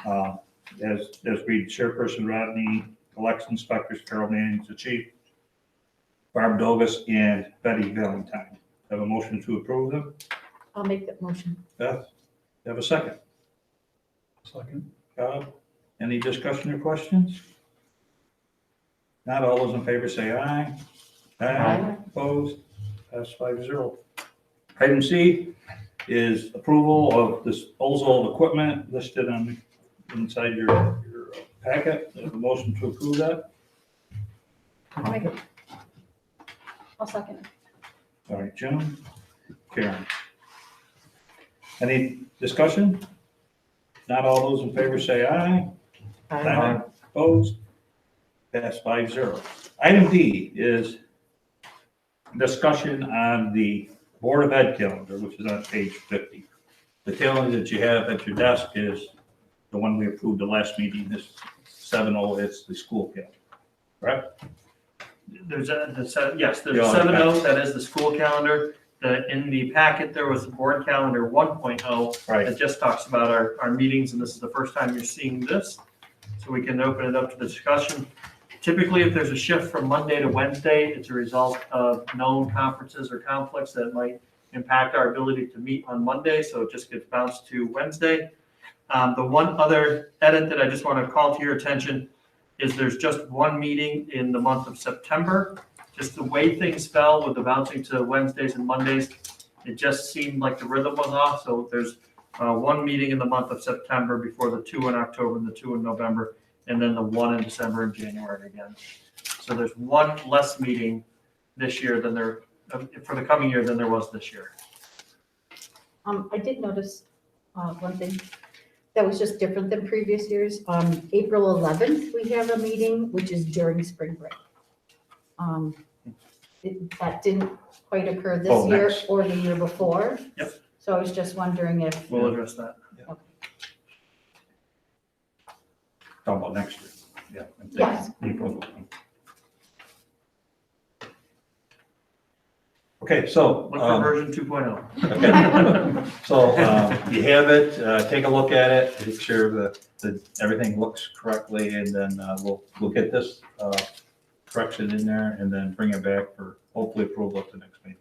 As read, chairperson Rodney, election inspectors Carol Manning, the chief, Barb Dovis, and Betty Valentine. Have a motion to approve them. I'll make that motion. Beth, have a second. Second. Any discussion or questions? Not all those in favor say aye. Aye. Opposed? Pass 5-0. Item C is approval of disposal of equipment listed on, inside your packet. There's a motion to approve that. I'll make it. I'll second it. All right, Jim, Karen. Any discussion? Not all those in favor say aye. Opposed? Pass 5-0. Item D is discussion on the Board of Ed calendar, which is on page 50. The calendar that you have at your desk is the one we approved the last meeting, this 7-0, it's the school calendar, right? There's yes, there's Yeah, 7-0, that is the school calendar. In the packet, there was the board calendar 1.0 Right. that just talks about our meetings, and this is the first time you're seeing this. So we can open it up to the discussion. Typically, if there's a shift from Monday to Wednesday, it's a result of known conferences or conflicts that might impact our ability to meet on Monday, so it just gets bounced to Wednesday. The one other edit that I just want to call to your attention is there's just one meeting in the month of September. Just the way things fell with the bouncing to Wednesdays and Mondays, it just seemed like the rhythm was off. So there's one meeting in the month of September before the 2 in October and the 2 in November, and then the 1 in December and January again. So there's one less meeting this year than there, for the coming year than there was this year. I did notice one thing that was just different than previous years. April 11th, we have a meeting, which is during spring break. That didn't quite occur this Oh, year next. or the year before. Yep. So I was just wondering if, We'll address that. Talking about next year. Yeah. Yes. April. Okay, so. Look for version 2.0. Okay. So you have it, take a look at it, make sure that everything looks correctly, and then we'll get this correction in there and then bring it back for hopefully approval at the next meeting.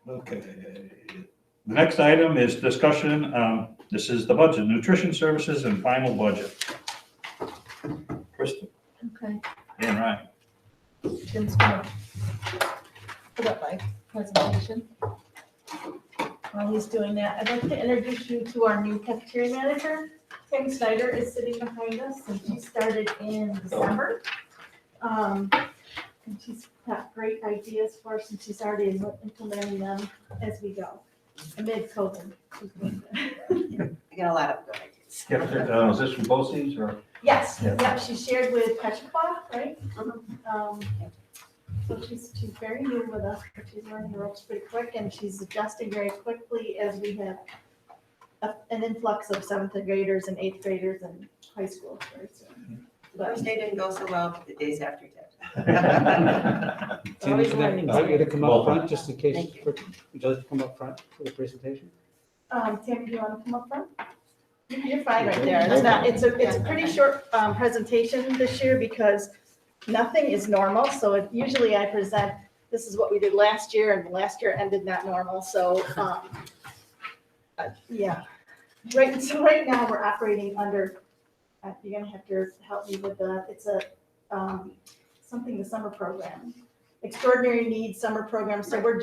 Okay. The next item is discussion, this is the budget, nutrition services and final budget. Kristen Okay. and Ryan. Jim's gonna put up my presentation. While he's doing that, I'd like to introduce you to our new cafeteria manager. Tim Snyder is sitting behind us, and she started in December. And she's got great ideas for us, and she's already implementing them as we go. Amid COVID. she's doing that. I got a lot of good ideas. Yeah, is this from BOCES or? Yes, Yeah. yep, she shared with Petrichor, right? So she's very new with us, but she's learning the ropes pretty quick, and she's adjusting very quickly as we have an influx of 7th graders and 8th graders and high school very soon. The first day didn't go so well, but the days after did. Tim, Always can I learning. invite you to come up front, just in case, Thank you. would you like to come up front for the presentation? Tim, do you want to come up front? You're fine right there. It's a pretty short presentation this year because nothing is normal, so usually I present, this is what we did last year, and last year ended not normal, so, yeah. So right now, we're operating under, you're gonna have to help me with it's a, something, the summer program. Extraordinary needs summer program, so we're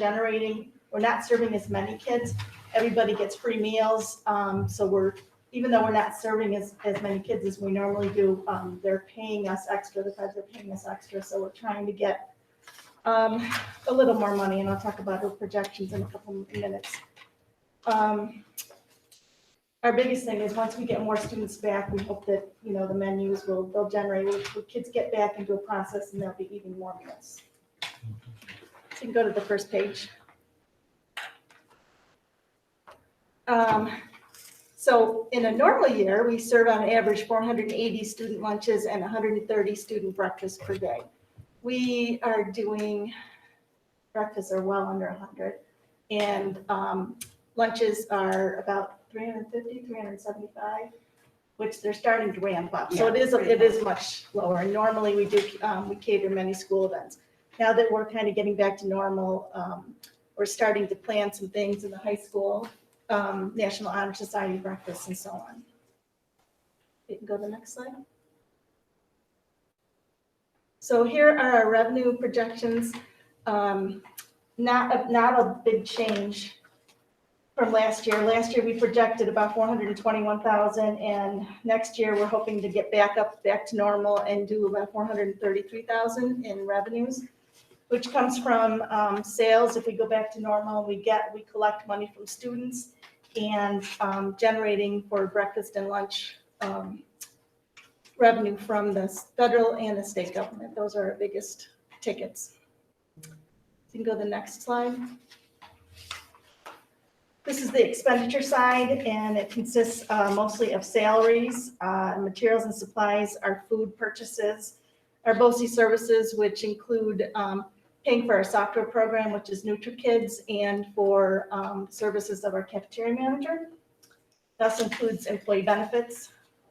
not serving as many kids. Everybody gets free meals, so even though we're not serving as many kids as we normally do, they're paying us extra, the feds are paying us extra, so we're trying to get a little more money, and I'll talk about our projections in a couple of minutes. Our biggest thing is once we get more students back, we hope that, the menus they'll generate, when kids get back into a process and they'll be eating more meals. So you can go to the first page. So in a normal year, we serve on average 480 student lunches and 130 student breakfasts per day. We are doing, breakfasts are well under 100, and lunches are about 350, 375, which they're starting to ramp up. So it is much lower. And normally we cater many school events. Now that we're kind of getting back to normal, we're starting to plan some things in the high school, National Honor Society breakfast and so on. You can go to the next slide. So here are our revenue projections. Not a big change from last year. Last year, we projected about 421,000, and next year, we're hoping to get back to normal and do about 433,000 in revenues, which comes from sales. If we go back to normal, we collect money from students and generating for breakfast and lunch revenue from the federal and the state government. Those are our biggest tickets. You can go to the next slide. This is the expenditure side, and it consists mostly of salaries, materials and supplies, our food purchases, our BOCES services, which include paying for our software program, which is NutriKids, and for services of our cafeteria manager. It also includes employee benefits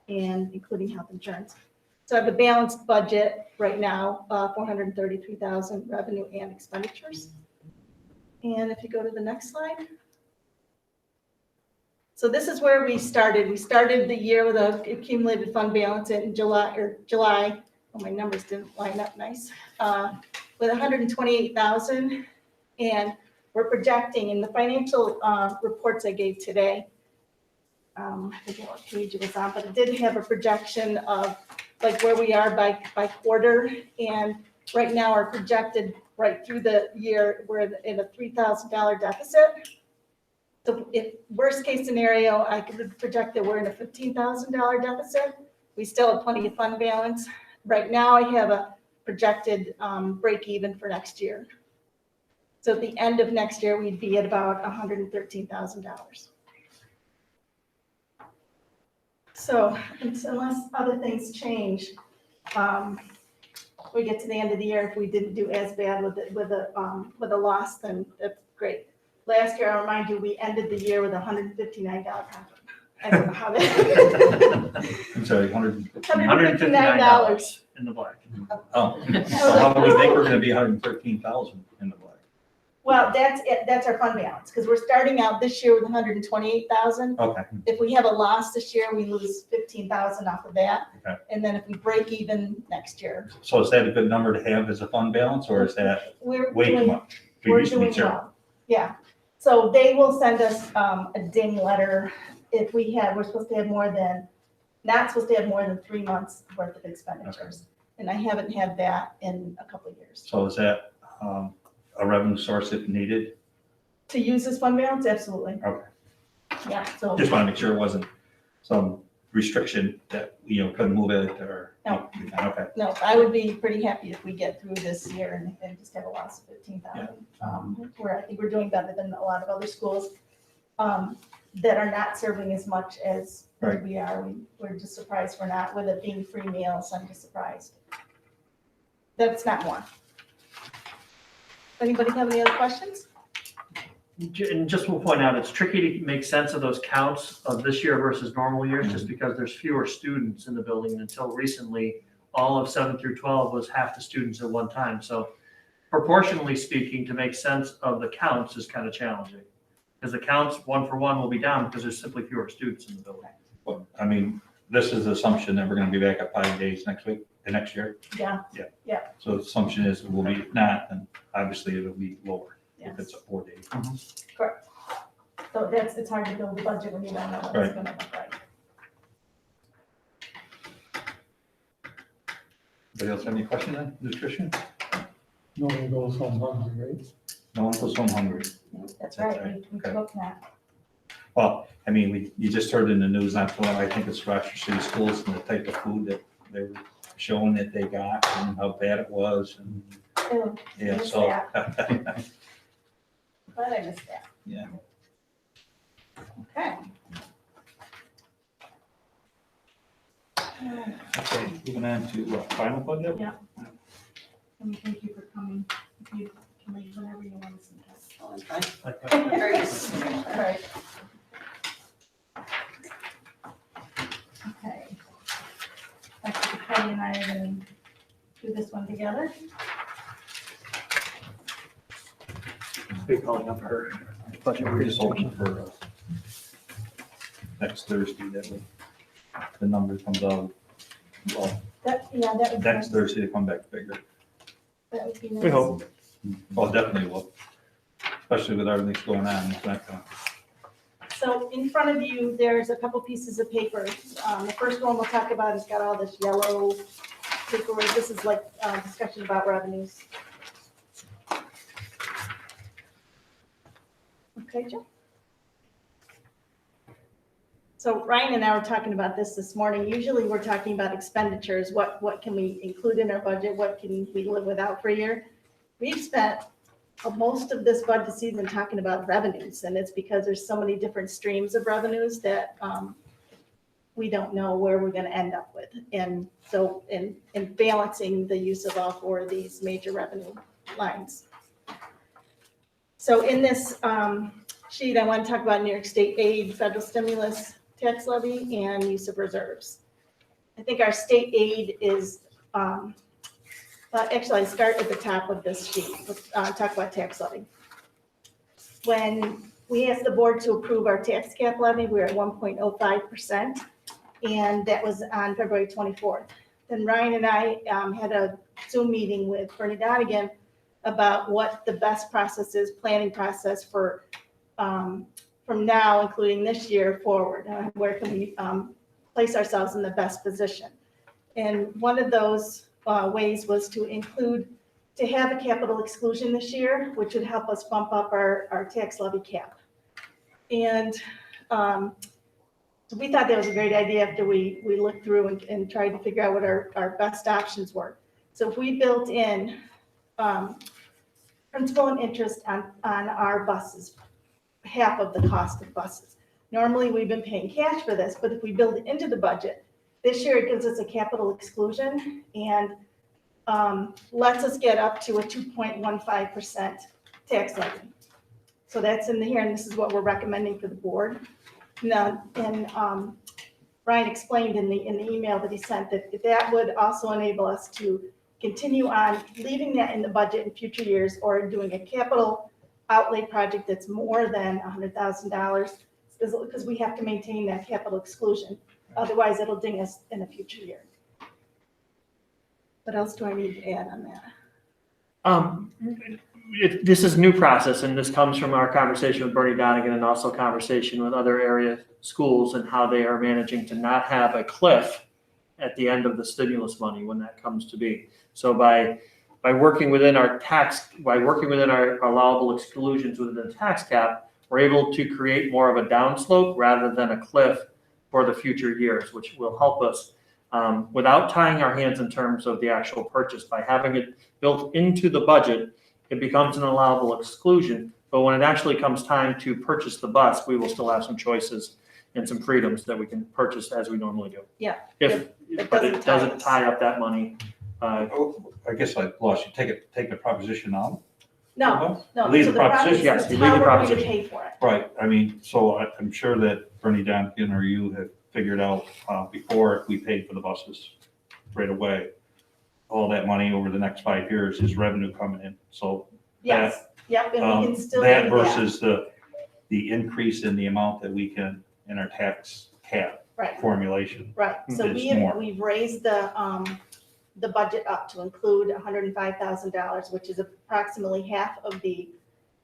and including health insurance. So I have a balanced budget right now, 433,000 revenue and expenditures. And if you go to the next slide. So this is where we started. We started the year with an accumulated fund balance in July. Oh, my numbers didn't line up nice. With 128,000, and we're projecting in the financial reports I gave today. I forget what page it was on, but it did have a projection of like where we are by quarter, and right now our projected right through the year we're in a $3,000 deficit. So if worst case scenario, I could project that we're in a $15,000 deficit. We still have plenty of fund balance. Right now I have a projected break even for next year. So at the end of next year, we'd be at about $113,000. So unless other things change, we get to the end of the year, if we didn't do as bad with a loss, then that's great. Last year, I'll remind you, we ended the year with $159 profit. I don't know how that. I'm sorry, $159 in the black. Oh, so how do we think we're gonna be 113,000 in the black? Well, that's it. That's our fund balance, because we're starting out this year with 128,000. Okay, If we have a loss this year, we lose 15,000 off of that. Okay. And then if we break even next year, so is that a good number to have as a fund balance, or is that we're way too doing, much? We we're used to be doing zero. well. Yeah. So they will send us a ding letter if we're supposed to have not supposed to have more than 3 months worth of expenditures. And I haven't had that in a couple of years. So is that a revenue source if needed? To use this fund balance, absolutely. Okay. Yeah, so. Just want to make sure it wasn't some restriction that, couldn't move it or. No. Okay. No, I would be pretty happy if we get through this year and just have a loss of 15,000. Where I think we're doing better than a lot of other schools that are not serving as much as Right. we are. We're just surprised we're not, with it being free meals. I'm just surprised. That's not more. Anybody have any other questions? And just will point out, it's tricky to make sense of those counts of this year versus normal years, just because there's fewer students in the building. Until recently, all of 7 through 12 was half the students at one time. So proportionally speaking, to make sense of the counts is kind of challenging. Because the counts, 1 for 1, will be down because there's simply fewer students in the building. Well, I mean, this is the assumption that we're gonna be back at 5 days next year. Yeah. Yeah. Yeah. So the assumption is it will be, if not, then obviously it'll be lower if Yes. it's a 4 day. Correct. So it's hard to build a budget when you don't know what Right. it's gonna look like. Anybody else have any questions on nutrition? No one goes home hungry, right? No one goes home hungry. That's right. right, we Okay. took that. Well, I mean, you just heard in the news not too long, I think it's Rochester City Schools and the type of food that they were showing that they got and how bad it was and, Ew, yeah, missed so. But I missed that. Yeah. Okay. Okay, moving on to what, final budget? And thank you for coming. You can leave whenever you want to. Oh, I'm fine. Very good. All right. Okay. Actually, Patty and I are going to do this one together. Be calling up her budget We're just hoping presentation. for next Thursday that the number comes out, well, That would be next nice. Thursday to come back bigger. That would be nice. We hope. Well, definitely will, especially with everything that's going on. It's not gonna- So in front of you, there's a couple pieces of paper. The first one we'll talk about has got all this yellow paperwork. This is like discussion about revenues. Okay, Joe? So Ryan and I were talking about this morning. Usually we're talking about expenditures. What can we include in our budget? What can we live without for a year? We've spent most of this budget season talking about revenues, and it's because there's so many different streams of revenues that we don't know where we're gonna end up with. And so in balancing the use of all 4 of these major revenue lines. So in this sheet, I want to talk about New York State aid, federal stimulus, tax levy, and use of reserves. I think our state aid is, actually, I start at the top of this sheet, let's talk about tax levy. When we asked the board to approve our tax cap levy, we were at 1.05%, and that was on February 24th. Then Ryan and I had a Zoom meeting with Bernie Donegan about what the best process is, planning process for from now, including this year forward, where can we place ourselves in the best position. And one of those ways was to have a capital exclusion this year, which would help us bump up our tax levy cap. And so we thought that was a great idea after we looked through and tried to figure out what our best options were. So if we built in principal and interest on our buses, half of the cost of buses. Normally, we've been paying cash for this, but if we build it into the budget, this year it gives us a capital exclusion and lets us get up to a 2.15% tax levy. So that's in here, and this is what we're recommending for the board. Now, and Brian explained in the email that he sent that would also enable us to continue on leaving that in the budget in future years or doing a capital outlay project that's more than $100,000 because we have to maintain that capital exclusion. Otherwise, it'll ding us in a future year. What else do I need to add on that? This is a new process, and this comes from our conversation with Bernie Donegan and also conversation with other area schools and how they are managing to not have a cliff at the end of the stimulus money when that comes to be. So by working within our allowable exclusions within the tax cap, we're able to create more of a downslope rather than a cliff for the future years, which will help us without tying our hands in terms of the actual purchase. By having it built into the budget, it becomes an allowable exclusion. But when it actually comes time to purchase the bus, we will still have some choices and some freedoms that we can purchase as we normally do. Yeah. But it doesn't tie up that money. I guess I lost you. Take the proposition out. No. Leave So the proposition. Yes, you is leave how the we're going to proposition. pay for it. Right, I mean, so I'm sure that Bernie Donegan or you have figured out before if we paid for the buses right away, all that money over the next 5 years is revenue coming in, so. Yes, yep, and we can still do That that. versus the increase in the amount that we can, in our tax cap Right, formulation. right. So It's more. we've raised the budget up to include $105,000, which is approximately half of the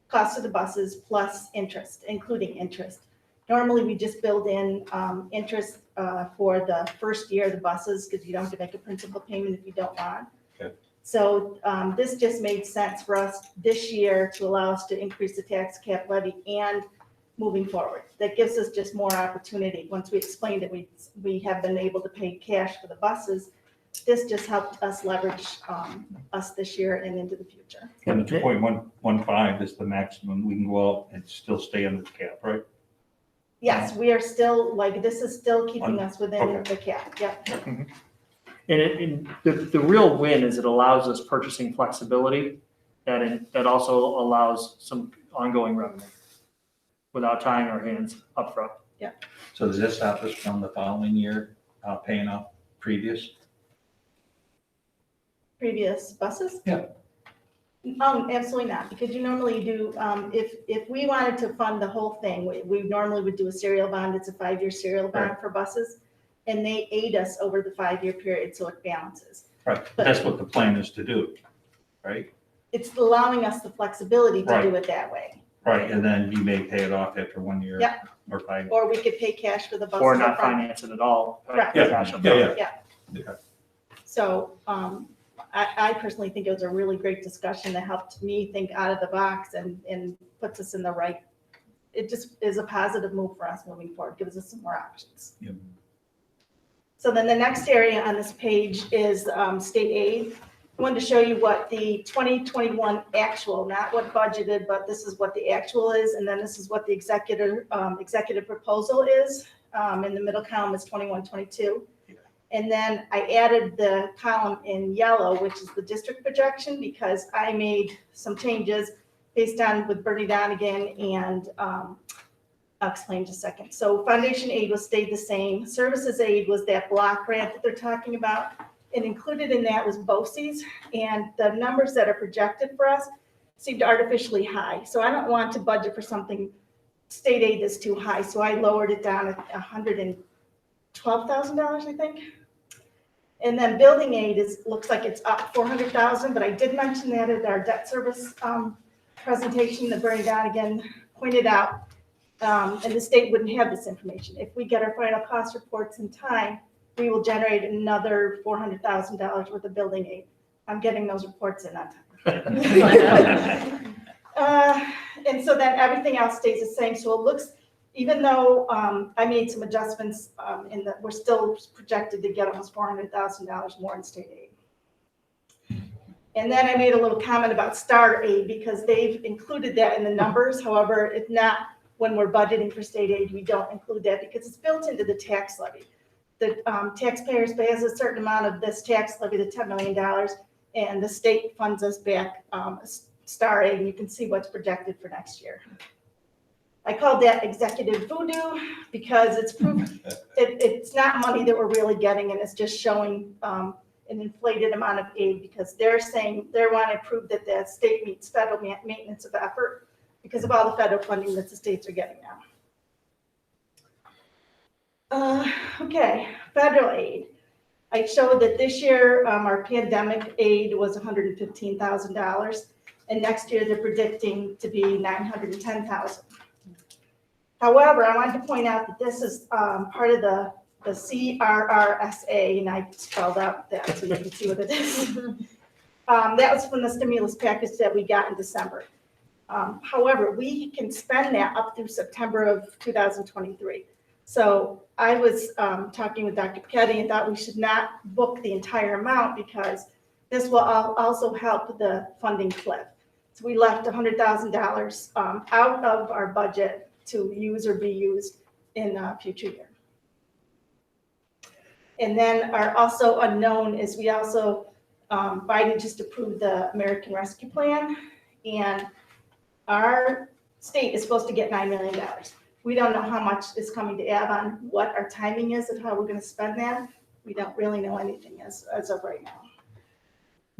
cost of the buses plus interest, including interest. Normally, we just build in interest for the first year of the buses because you don't have to make a principal payment if you don't want. Okay. So this just made sense for us this year to allow us to increase the tax cap levy and moving forward. That gives us just more opportunity. Once we explained that we have been able to pay cash for the buses, this just helped us leverage us this year and into the future. And the 2.115 is the maximum, we can go out and still stay under the cap, right? Yes, we are still, like, this is still keeping us within Okay. the cap, yep. And the real win is it allows us purchasing flexibility that also allows some ongoing revenue without tying our hands upfront. So does that stop us from the following year paying off previous? Previous buses? Yeah. Absolutely not, because you normally do, if we wanted to fund the whole thing, we normally would do a serial bond, it's a 5-year serial bond for buses, and they aid us over the 5-year period, so it balances. Right, but that's what the plan is to do, right? It's allowing us the flexibility to Right. do it that way. Right, and then you may pay it off after 1 year. Yep. Or 5 years. Or we could pay cash for the buses. Or not upfront. finance it at all. Correct. Pay cash up Yeah, front. yeah. So I personally think it was a really great discussion that helped me think out of the box and puts us in the right, it just is a positive move for us moving forward, gives us some more options. Yep. So then the next area on this page is state aid. I wanted to show you what the 2021 actual, not what budgeted, but this is what the actual is, and then this is what the executive proposal is. In the middle column is 21-22. And then I added the column in yellow, which is the district projection, because I made some changes based on with Bernie Donegan and I'll explain in just a second. So foundation aid was stayed the same. Services aid was that block grant that they're talking about. And included in that was BOCES, and the numbers that are projected for us seemed artificially high. So I don't want to budget for something, state aid that's too high. So I lowered it down at $112,000, I think. And then building aid looks like it's up 400,000, but I did mention that at our debt service presentation that Bernie Donegan pointed out, and the state wouldn't have this information. If we get our final cost reports in time, we will generate another $400,000 worth of building aid. I'm getting those reports in on time. And so then everything else stays the same. So it looks, even though I made some adjustments in that, we're still projected to get almost $400,000 more in state aid. And then I made a little comment about star aid because they've included that in the numbers. However, if not, when we're budgeting for state aid, we don't include that because it's built into the tax levy. The taxpayers pay us a certain amount of this tax levy, the $10 million, and the state funds us back star aid, and you can see what's projected for next year. I called that executive voodoo because it's proof, it's not money that we're really getting, and it's just showing an inflated amount of aid because they're saying they want to prove that the state meets federal maintenance of effort because of all the federal funding that the states are getting now. Okay, federal aid. I showed that this year our pandemic aid was $115,000, and next year they're predicting to be $910,000. However, I wanted to point out that this is part of the CRRSA, and I spelled out that so you can see what it is. That was from the stimulus package that we got in December. However, we can spend that up through September of 2023. So I was talking with Dr. Piketty and thought we should not book the entire amount because this will also help the funding cliff. So we left $100,000 out of our budget to use or be used in a future year. And then our also unknown is we also, Biden just approved the American Rescue Plan, and our state is supposed to get $9 million. We don't know how much is coming to Avon, what our timing is and how we're going to spend that. We don't really know anything as of right now.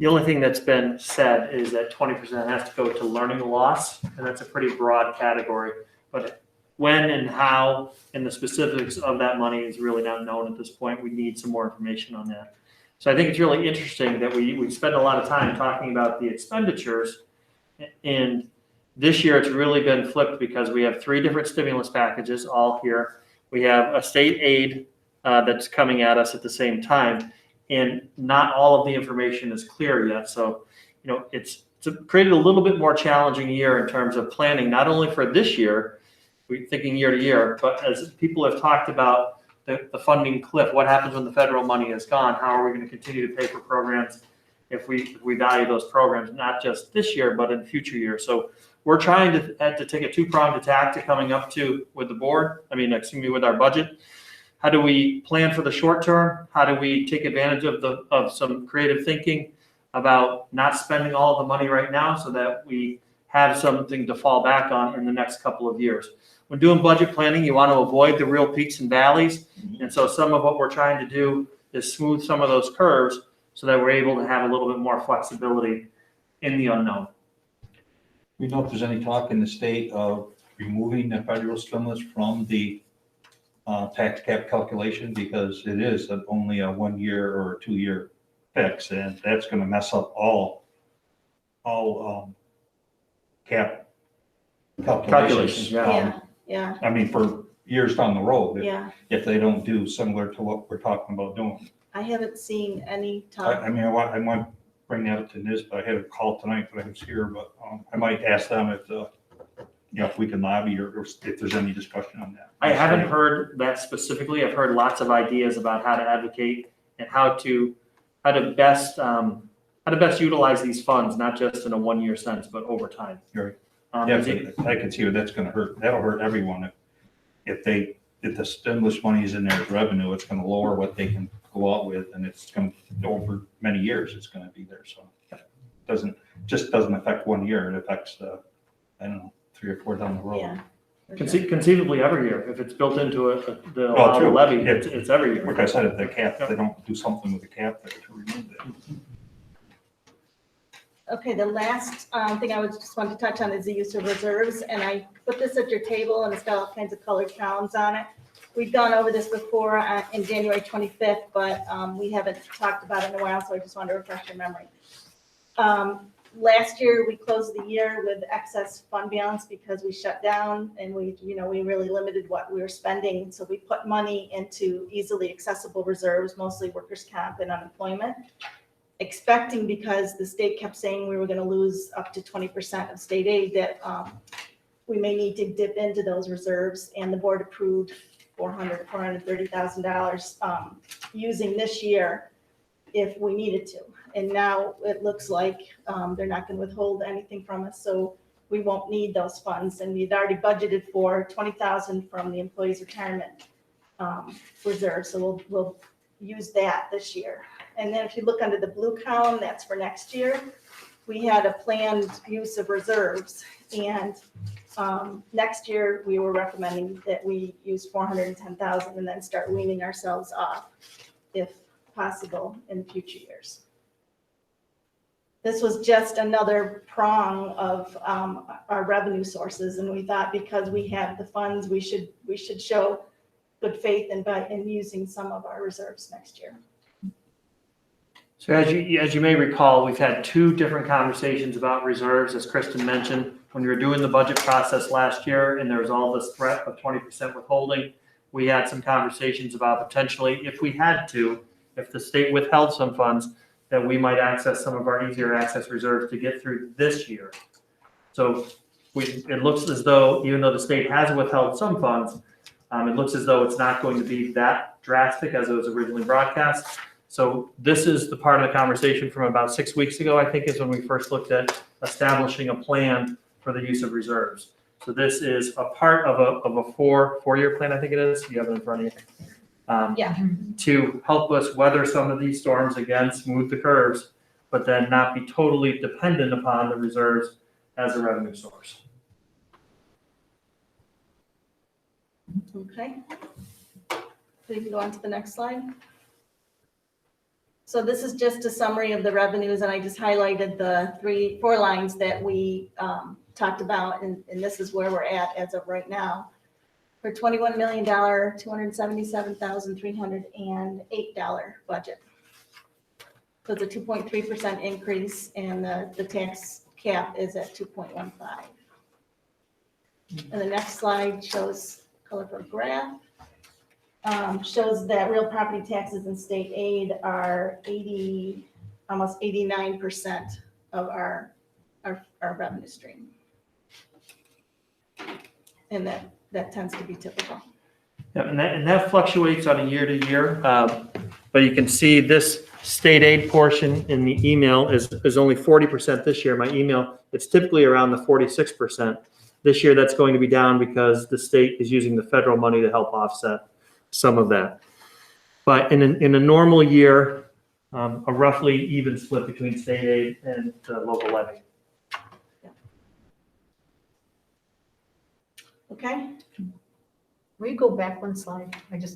The only thing that's been said is that 20% has to go to learning loss, and that's a pretty broad category. But when and how and the specifics of that money is really not known at this point. We need some more information on that. So I think it's really interesting that we spend a lot of time talking about the expenditures, and this year it's really been flipped because we have 3 different stimulus packages all here. We have a state aid that's coming at us at the same time, and not all of the information is clear yet. So, it's created a little bit more challenging year in terms of planning, not only for this year, we're thinking year to year, but as people have talked about the funding cliff, what happens when the federal money is gone? How are we going to continue to pay for programs if we value those programs, not just this year, but in future years? So we're trying to take a 2-pronged attack to coming up to with the board, with our budget. How do we plan for the short term? How do we take advantage of some creative thinking about not spending all of the money right now so that we have something to fall back on in the next couple of years? When doing budget planning, you want to avoid the real peaks and valleys. And so some of what we're trying to do is smooth some of those curves so that we're able to have a little bit more flexibility in the unknown. We know if there's any talk in the state of removing the federal stimulus from the tax cap calculation, because it is only a 1-year or a 2-year fix, and that's going to mess up all cap calculations. Yeah, I mean, for years down the road, yeah. if they don't do similar to what we're talking about doing. I haven't seen any I talk. want to bring that up to NIS, but I had a call tonight, but I was here, but I might ask them if we can lobby or if there's any discussion on that. I haven't heard that specifically. I've heard lots of ideas about how to advocate and how to best utilize these funds, not just in a 1-year sense, but over time. Right. Yeah, I can see where that's going to hurt. That'll hurt everyone. If the stimulus money is in there as revenue, it's going to lower what they can go out with, and it's going to, over many years, it's going to be there. So it doesn't affect 1 year. It affects, 3 or 4 down the road. Yeah. Conceivably every year, if it's built into the allowable levy, it's every year. Like I said, if the cap, they don't do something with the cap there to remove it. Okay, the last thing I would just want to touch on is the use of reserves, and I put this at your table, and it's got all kinds of colored columns on it. We've gone over this before in January 25th, but we haven't talked about it in a while, so I just wanted to refresh your memory. Last year, we closed the year with excess fund balance because we shut down and we really limited what we were spending. So we put money into easily accessible reserves, mostly workers' comp and unemployment, expecting, because the state kept saying we were going to lose up to 20% of state aid, that we may need to dip into those reserves. And the board approved $430,000 using this year if we needed to. And now it looks like they're not going to withhold anything from us, so we won't need those funds. And we'd already budgeted for $20,000 from the employees' retirement reserve, so we'll use that this year. And then if you look under the blue column, that's for next year. We had a planned use of reserves, and next year we were recommending that we use $410,000 and then start weaning ourselves off, if possible, in future years. This was just another prong of our revenue sources, and we thought because we have the funds, we should show good faith in using some of our reserves next year. So as you may recall, we've had 2 different conversations about reserves, as Kristen mentioned. When we were doing the budget process last year and there was all this threat of 20% withholding, we had some conversations about potentially, if we had to, if the state withheld some funds, that we might access some of our easier access reserves to get through this year. So it looks as though, even though the state has withheld some funds, it looks as though it's not going to be that drastic as it was originally broadcast. So this is the part of the conversation from about 6 weeks ago, I think, is when we first looked at establishing a plan for the use of reserves. So this is a part of a four-year plan, I think it is. You have it in front of you. To help us weather some of these storms, again, smooth the curves, but then not be totally dependent upon the reserves as a revenue source. Okay. So you can go on to the next slide. So this is just a summary of the revenues, and I just highlighted the 4 lines that we talked about, and this is where we're at as of right now. For $21 million, $277,308 budget. So it's a 2.3% increase, and the tax cap is at 2.15. And the next slide shows colorful graph. Shows that real property taxes and state aid are almost 89% of our revenue stream. And that tends to be typical. Yeah, and that fluctuates on a year to year. But you can see this state aid portion in the email is only 40% this year. My email, it's typically around the 46%. This year, that's going to be down because the state is using the federal money to help offset some of that. But in a normal year, a roughly even split between state aid and local levy. Okay, Will you go back one slide? Wait a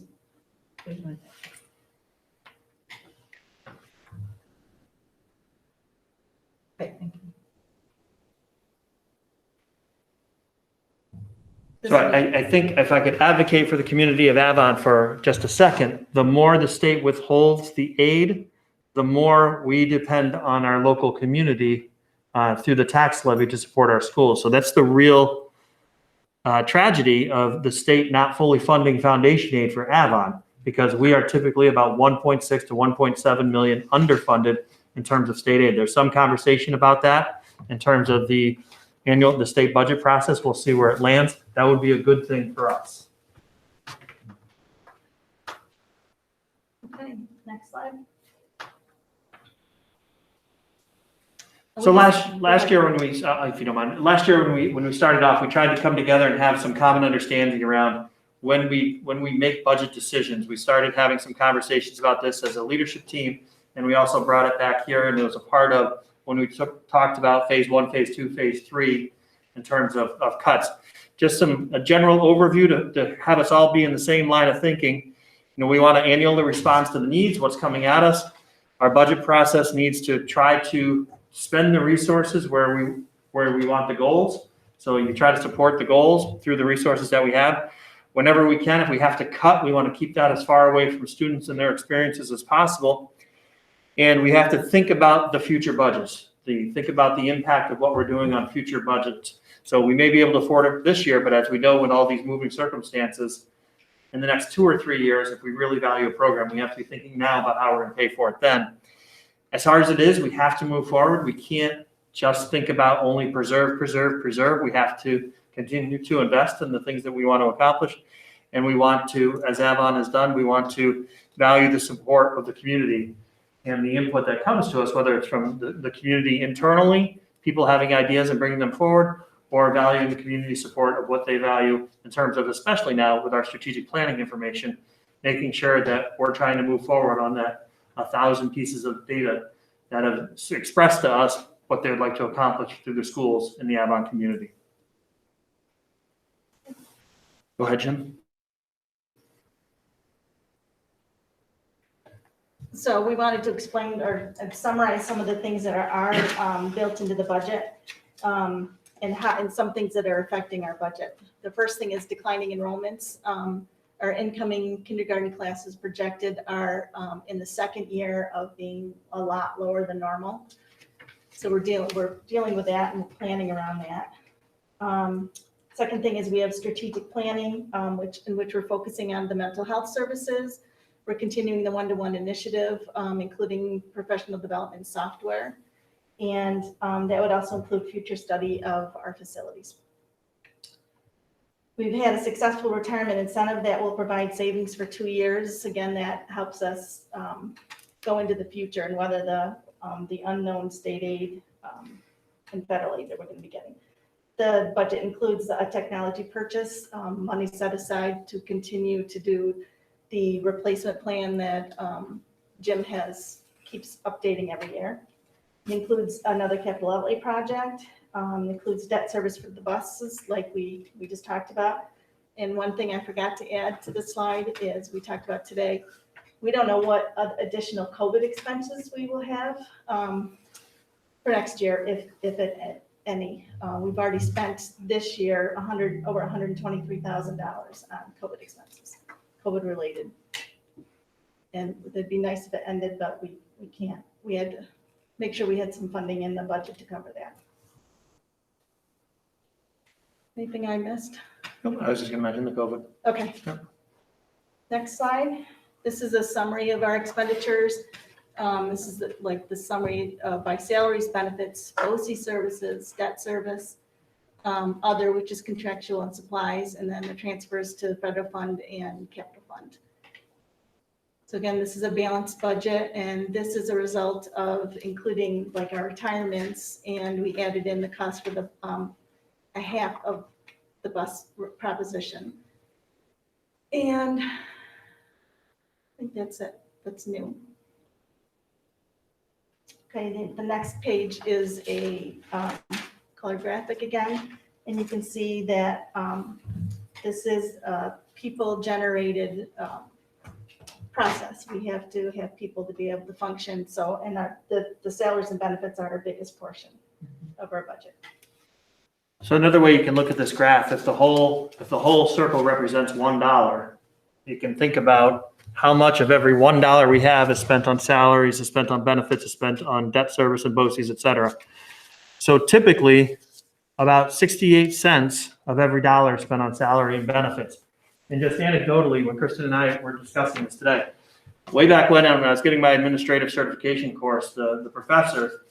minute. Okay, thank you. So I think if I could advocate for the community of Avon for just a second, the more the state withholds the aid, the more we depend on our local community through the tax levy to support our schools. So that's the real tragedy of the state not fully funding foundation aid for Avon, because we are typically about 1.6 to 1.7 million underfunded in terms of state aid. There's some conversation about that in terms of the state budget process. We'll see where it lands. That would be a good thing for us. okay, next slide. So last year when we, if you don't mind, last year when we started off, we tried to come together and have some common understanding around when we make budget decisions. We started having some conversations about this as a leadership team, and we also brought it back here, and it was a part of when we talked about phase 1, phase 2, phase 3 in terms of cuts. Just a general overview to have us all be in the same line of thinking. We want to annually respond to the needs, what's coming at us. Our budget process needs to try to spend the resources where we want the goals. So you try to support the goals through the resources that we have. Whenever we can, if we have to cut, we want to keep that as far away from students and their experiences as possible. And we have to think about the future budgets, think about the impact of what we're doing on future budgets. So we may be able to afford it this year, but as we know, with all these moving circumstances, in the next 2 or 3 years, if we really value a program, we have to be thinking now about how we're going to pay for it then. As hard as it is, we have to move forward. We can't just think about only preserve. We have to continue to invest in the things that we want to accomplish. And we want to, as Avon has done, we want to value the support of the community and the input that comes to us, whether it's from the community internally, people having ideas and bringing them forward, or valuing the community support of what they value in terms of, especially now with our strategic planning information, making sure that we're trying to move forward on that 1,000 pieces of data that have expressed to us what they'd like to accomplish through the schools in the Avon community. Go ahead, Jim. So we wanted to explain or summarize some of the things that are built into the budget and some things that are affecting our budget. The first thing is declining enrollments. Our incoming kindergarten classes projected are in the second year of being a lot lower than normal. So we're dealing with that and planning around that. Second thing is we have strategic planning, in which we're focusing on the mental health services. We're continuing the one-to-one initiative, including professional development software. And that would also include future study of our facilities. We've had a successful retirement incentive that will provide savings for 2 years. Again, that helps us go into the future and weather the unknown state aid and federal aid that we're going to be getting. The budget includes a technology purchase, money set aside to continue to do the replacement plan that Jim keeps updating every year. It includes another capital outlay project. Includes debt service for the buses, like we just talked about. And one thing I forgot to add to the slide is we talked about today, we don't know what additional COVID expenses we will have for next year, if any. We've already spent this year over $123,000 on COVID expenses, COVID related. And it'd be nice if it ended, but we can't. We had to make sure we had some funding in the budget to cover that. Anything I missed? Nope, I was just gonna mention the COVID. Okay. Next slide. This is a summary of our expenditures. This is the summary by salaries, benefits, OC services, debt service, other, which is contractual and supplies, and then the transfers to federal fund and capital fund. So again, this is a balanced budget, and this is a result of including like our retirements, and we added in the cost for the a half of the bus proposition. And I think that's it. That's new. Okay, the next page is a color graphic again, and you can see that this is a people-generated process. We have to have people to be able to function. So, and the salaries and benefits are our biggest portion of our budget. So another way you can look at this graph, if the whole circle represents $1, you can think about how much of every $1 we have is spent on salaries, is spent on benefits, is spent on debt service and BOCES, et cetera. So typically, about 68 cents of every dollar is spent on salary and benefits. And just anecdotally, when Kristen and I were discussing this today, way back when I was getting my administrative certification course, the professor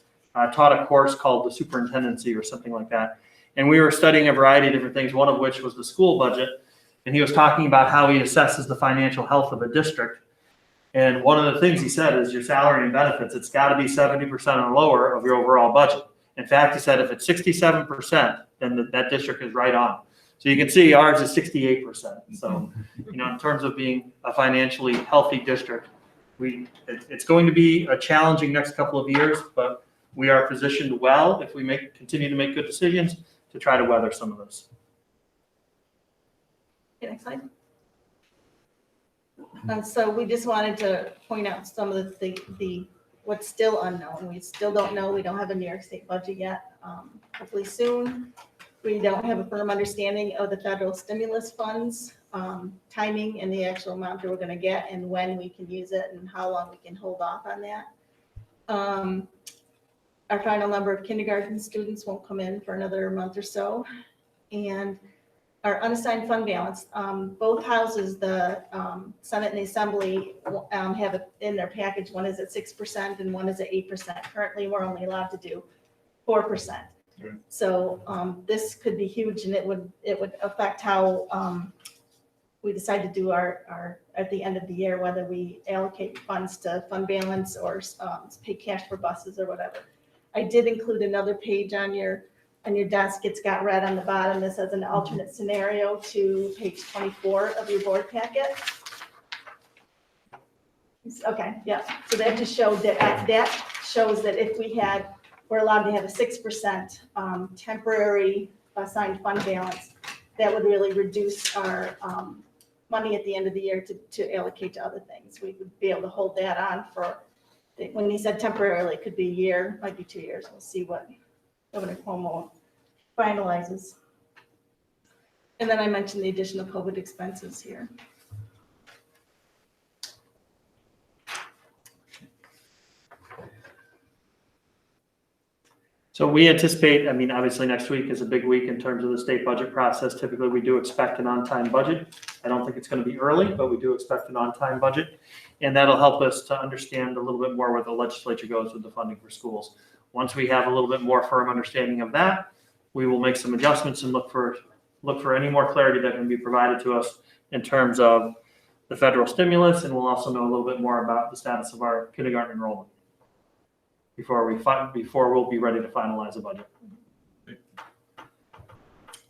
taught a course called the superintendency or something like that. And we were studying a variety of different things, one of which was the school budget. And he was talking about how he assesses the financial health of a district. And one of the things he said is your salary and benefits, it's got to be 70% or lower of your overall budget. In fact, he said if it's 67%, then that district is right on. So you can see ours is 68%. So, in terms of being a financially healthy district, it's going to be a challenging next couple of years, but we are positioned well if we continue to make good decisions to try to weather some of this. Okay, next slide. So we just wanted to point out some of the what's still unknown. We still don't know. We don't have a New York State budget yet. Hopefully soon. We don't have a firm understanding of the federal stimulus funds, timing and the actual amount that we're going to get and when we can use it and how long we can hold off on that. Our final number of kindergarten students won't come in for another month or so. And our unassigned fund balance, both houses, the Senate and the Assembly have it in their package. One is at 6% and one is at 8%. Currently, we're only allowed to do 4%. Right. So this could be huge, and it would affect how we decide to do our at the end of the year, whether we allocate funds to fund balance or pay cash for buses or whatever. I did include another page on your desk. It's got red on the bottom. This has an alternate scenario to page 24 of your board packet. Okay, yeah. So that just showed that shows that if we're allowed to have a 6% temporary assigned fund balance, that would really reduce our money at the end of the year to allocate to other things. We would be able to hold that on for, when he said temporarily, it could be a year, might be 2 years. We'll see what Governor Cuomo finalizes. And then I mentioned the additional COVID expenses here. So we anticipate, obviously next week is a big week in terms of the state budget process. Typically, we do expect an on-time budget. I don't think it's going to be early, but we do expect an on-time budget. And that'll help us to understand a little bit more where the legislature goes with the funding for schools. Once we have a little bit more firm understanding of that, we will make some adjustments and look for any more clarity that can be provided to us in terms of the federal stimulus. And we'll also know a little bit more about the status of our kindergarten enrollment before we'll be ready to finalize a budget.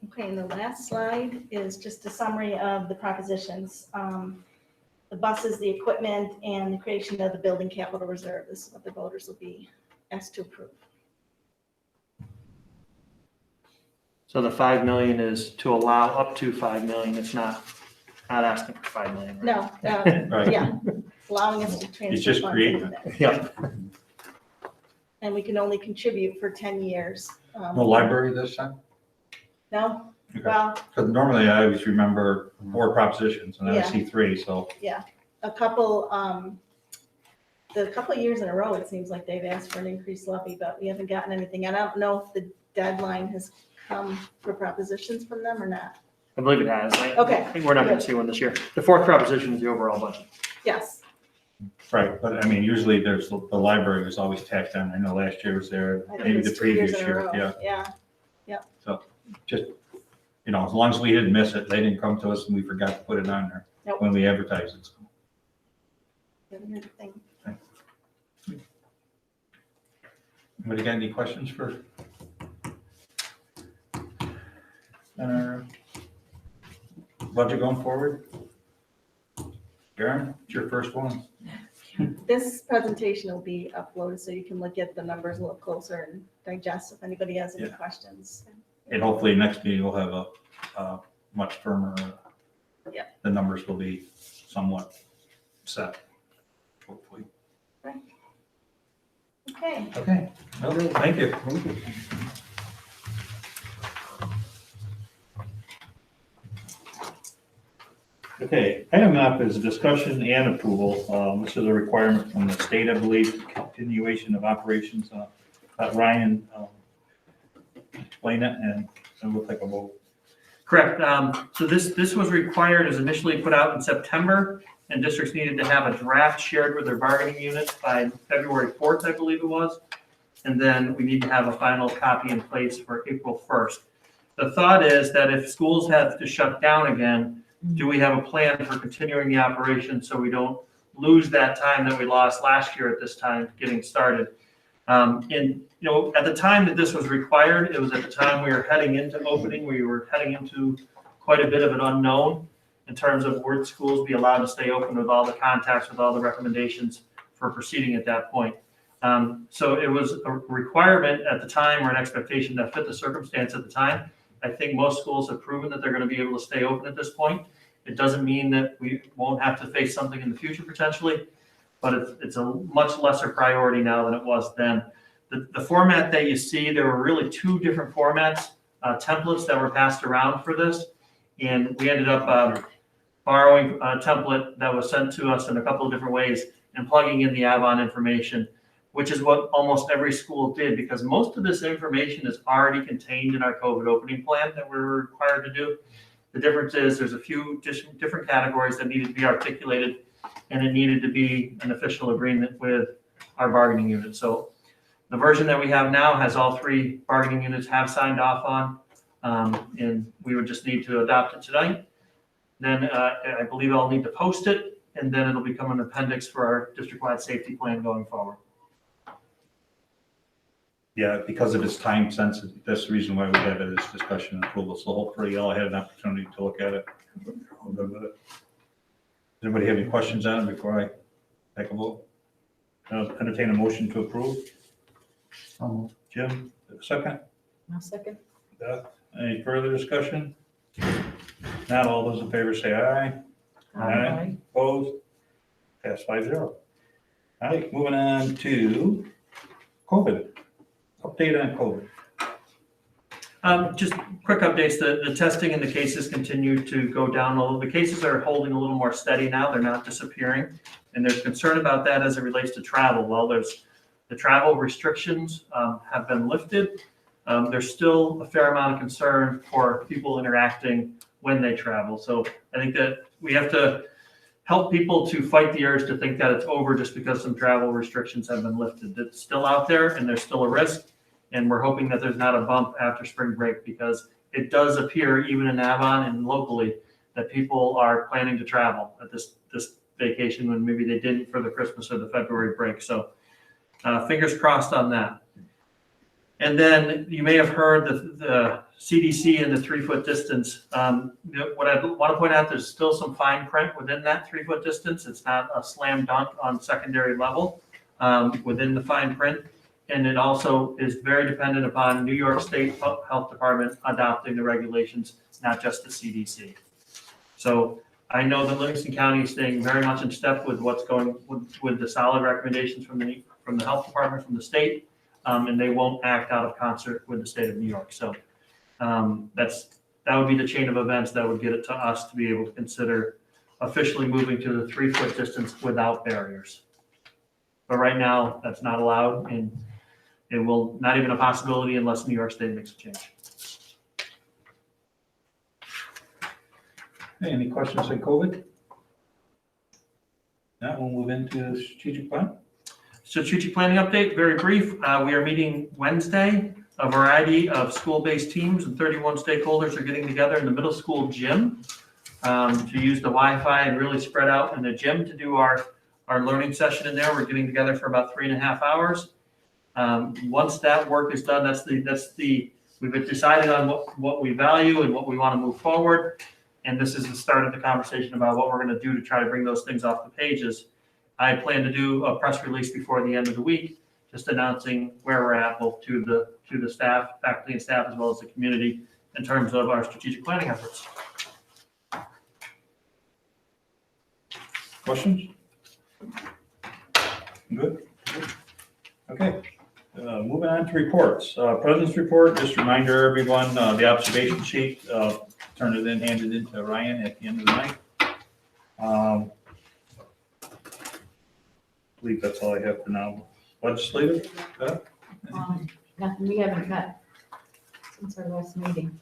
Okay, and the last slide is just a summary of the propositions. The buses, the equipment, and the creation of the building capital reserve. This is what the voters will be asked to approve. So the 5 million is to allow up to 5 million. It's not asking for 5 million. Right? No, Right. yeah. allowing us to It's transfer just funds creating into that. Yeah. And we can only contribute for 10 years. No library this time? No, Okay. well, Because normally I always remember 4 propositions and I Yeah. see 3, so. a couple, the couple of years in a row, it seems like they've asked for an increased levy, but we haven't gotten anything. And I don't know if the deadline has come for propositions from them or not. I believe it has. I Okay. think we're not going to see one this year. The fourth proposition is the overall budget. Yes, Right, but I mean, usually there's, the library was always tacked on. I know last year was there, I think maybe it's the 2 years previous in a year, row. yeah. Yeah, Just, you know, as long as we didn't miss it, they didn't come to us and we forgot to put it on there Nope. when we advertised it. haven't heard a thing. Anybody got any questions for? Budget going forward? Karen, it's your first one. This presentation will be uploaded so you can look at the numbers a little closer and digest if anybody has any Yeah. questions. And hopefully next meeting we'll have a much firmer, Yeah. the numbers will be somewhat set, hopefully. Okay, Okay, well, thank you. Okay, item F is discussion and approval. This is a requirement from the state, I believe, continuation of operations. Let Ryan explain it and we'll take a vote. Correct. So this was required, as initially put out in September, and districts needed to have a draft shared with their bargaining units by February 4th, I believe it was. And then we need to have a final copy in place for April 1st. The thought is that if schools have to shut down again, do we have a plan for continuing the operation so we don't lose that time that we lost last year at this time getting started? And, you know, at the time that this was required, it was at the time we were heading into opening, we were heading into quite a bit of an unknown in terms of would schools be allowed to stay open with all the contacts, with all the recommendations for proceeding at that point. So it was a requirement at the time or an expectation that fit the circumstance at the time. I think most schools have proven that they're going to be able to stay open at this point. It doesn't mean that we won't have to face something in the future potentially, but it's a much lesser priority now than it was then. The format that you see, there were really 2 different formats, templates that were passed around for this. And we ended up borrowing a template that was sent to us in a couple of different ways and plugging in the Avon information, which is what almost every school did, because most of this information is already contained in our COVID opening plan that we're required to do. The difference is there's a few different categories that needed to be articulated, and it needed to be an official agreement with our bargaining unit. So the version that we have now has all 3 bargaining units have signed off on, and we would just need to adopt it tonight. Then I believe I'll need to post it, and then it'll become an appendix for our district-wide safety plan going forward. Yeah, because of its time sensitive, that's the reason why we have it as discussion and approval. So hopefully y'all had an opportunity to look at it. I'll go with it. Does anybody have any questions on it before I take a vote? I'll entertain a motion to approve. Jim, second? I'll second. Beth, any further discussion? Not all those in favor say aye. Aye. Opposed? Pass 5-0. All right, moving on to COVID. Update on COVID. Just quick updates, the testing and the cases continue to go down a little. The cases are holding a little more steady now, they're not disappearing. And there's concern about that as it relates to travel. Well, there's the travel restrictions have been lifted. There's still a fair amount of concern for people interacting when they travel. So I think that we have to help people to fight the urge to think that it's over just because some travel restrictions have been lifted. It's still out there and there's still a risk. And we're hoping that there's not a bump after spring break, because it does appear even in Avon and locally that people are planning to travel at this vacation when maybe they didn't for the Christmas or the February break. So fingers crossed on that. And then you may have heard the CDC and the 3-foot distance. What I want to point out, there's still some fine print within that 3-foot distance. It's not a slam dunk on secondary level within the fine print. And it also is very dependent upon New York State Health Department adopting the regulations, not just the CDC. So I know that Livingston County is staying very much in step with what's going, with the solid recommendations from the health department, from the state, and they won't act out of concert with the state of New York. So that would be the chain of events that would get it to us to be able to consider officially moving to the 3-foot distance without barriers. But right now, that's not allowed, and it will, not even a possibility unless New York State makes a change. Hey, any questions on COVID? Now we'll move into the strategic plan. Strategic planning update, very brief. We are meeting Wednesday. A variety of school-based teams and 31 stakeholders are getting together in the middle school gym to use the Wi-Fi and really spread out in the gym to do our learning session in there. We're getting together for about 3.5 hours. Once that work is done, we've decided on what we value and what we want to move forward. And this is the start of the conversation about what we're going to do to try to bring those things off the pages. I plan to do a press release before the end of the week, just announcing where we're at, both to the staff, faculty and staff, as well as the community in terms of our strategic planning efforts. Questions? Good. Okay. Moving on to reports. President's report, just reminder everyone, the observation sheet, turn it in, hand it in to Ryan at the end of the night. I believe that's all I have for now. Legislative? Nothing, we haven't met since our last meeting.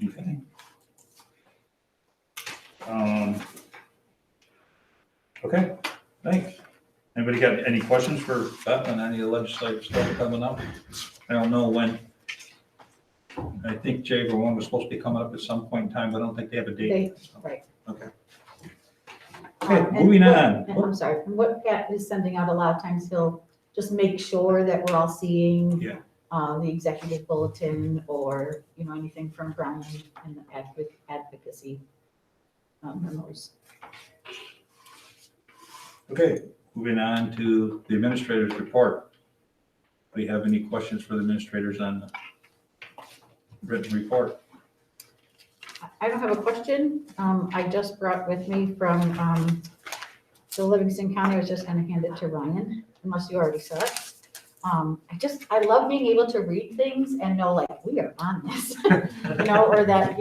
Okay. Okay, thanks. Anybody got any questions for Beth on any of the legislative stuff coming up? I don't know when. I think Jay or one was supposed to be coming up at some point in time, but I don't think they have a date. Right. Okay. Okay, And moving on. I'm sorry, and what Pat is sending out, a lot of times he'll just make sure that we're all seeing Yeah. the executive bulletin or, anything from Brian and the advocacy memos. Okay, moving on to the administrator's report. Do you have any questions for the administrators on the written report? I don't have a question. I just brought with me from the Livingston County. I was just gonna hand it to Ryan, unless you already saw it. I love being able to read things and know, like, we are on this, or that,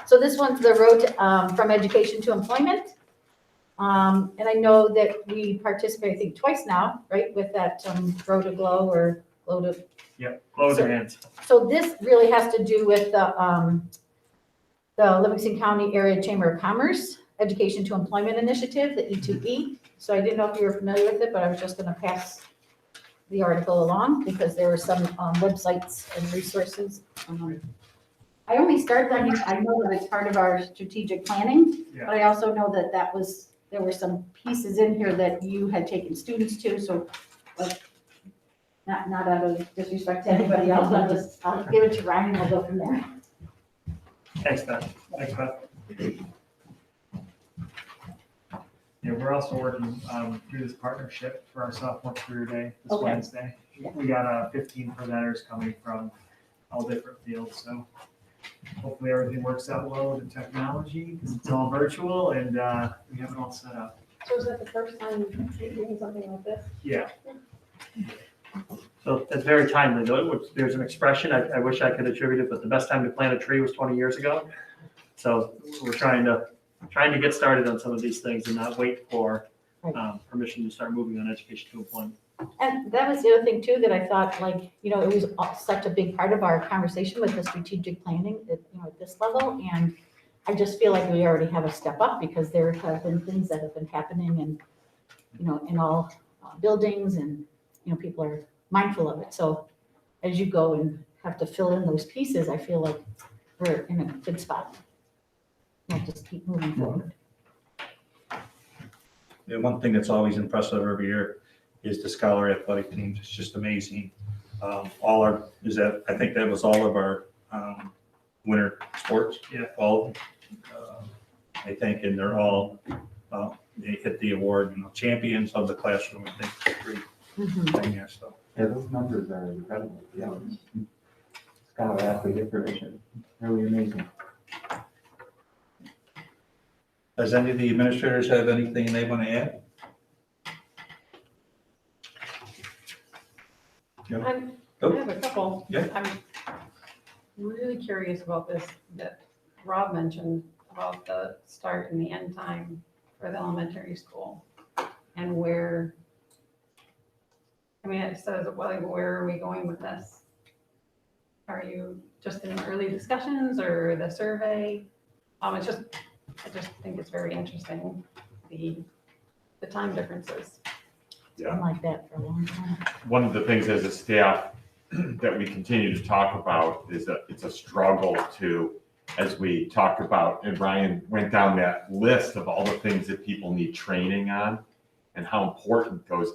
so this one's the road from education to employment. And I know that we participate, I think, twice now, right, with that Grow to Glow or Glow to. Yep, close your hands. So this really has to do with the Livingston County Area Chamber of Commerce Education to Employment Initiative, the E2E. So I didn't know if you were familiar with it, but I was just gonna pass the article along because there were some websites and resources. I only started, I know that it's part of our strategic planning, Yeah. but I also know that there were some pieces in here that you had taken students to, so not out of disrespect to anybody else, I'll give it to Ryan and we'll go from there. Thanks, Beth. Yeah, we're also working through this partnership for our sophomore career day this Okay. Wednesday. Yeah. We got 15 presenters coming from all different fields, so hopefully everything works out well with the technology because it's all virtual and we have it all set up. So is that the first time you're doing something like this? Yeah. So that's very timely, though. There's an expression, I wish I could attribute it, but the best time to plant a tree was 20 years ago. So we're trying to get started on some of these things and not wait for permission to start moving on education to employment. And that was the other thing too, that I thought, like, it was such a big part of our conversation with the strategic planning at, at this level. And I just feel like we already have a step up because there have been things that have been happening and, in all buildings and, people are mindful of it. So as you go and have to fill in those pieces, I feel like we're in a good spot. We'll just keep moving forward. Yeah, one thing that's always impressive every year is the Scholar athletic teams. It's just amazing. I think that was all of our winter sports. Yeah. All of them. I think, and they're all, they hit the award, champions of the classroom, I think, great thing, yeah, so. Yeah, those numbers are incredible. Yeah. Scholar athlete information, really amazing. Does any of the administrators have anything they want to add? I have a couple. Yeah. I'm really curious about this that Rob mentioned about the start and the end time for the elementary school and where, I mean, it says, well, where are we going with this? Are you just in early discussions or the survey? I just think it's very interesting, the time differences. It's been like that for a long time. One of the things as a staff that we continue to talk about is that it's a struggle to, as we talk about, and Ryan went down that list of all the things that people need training on and how important those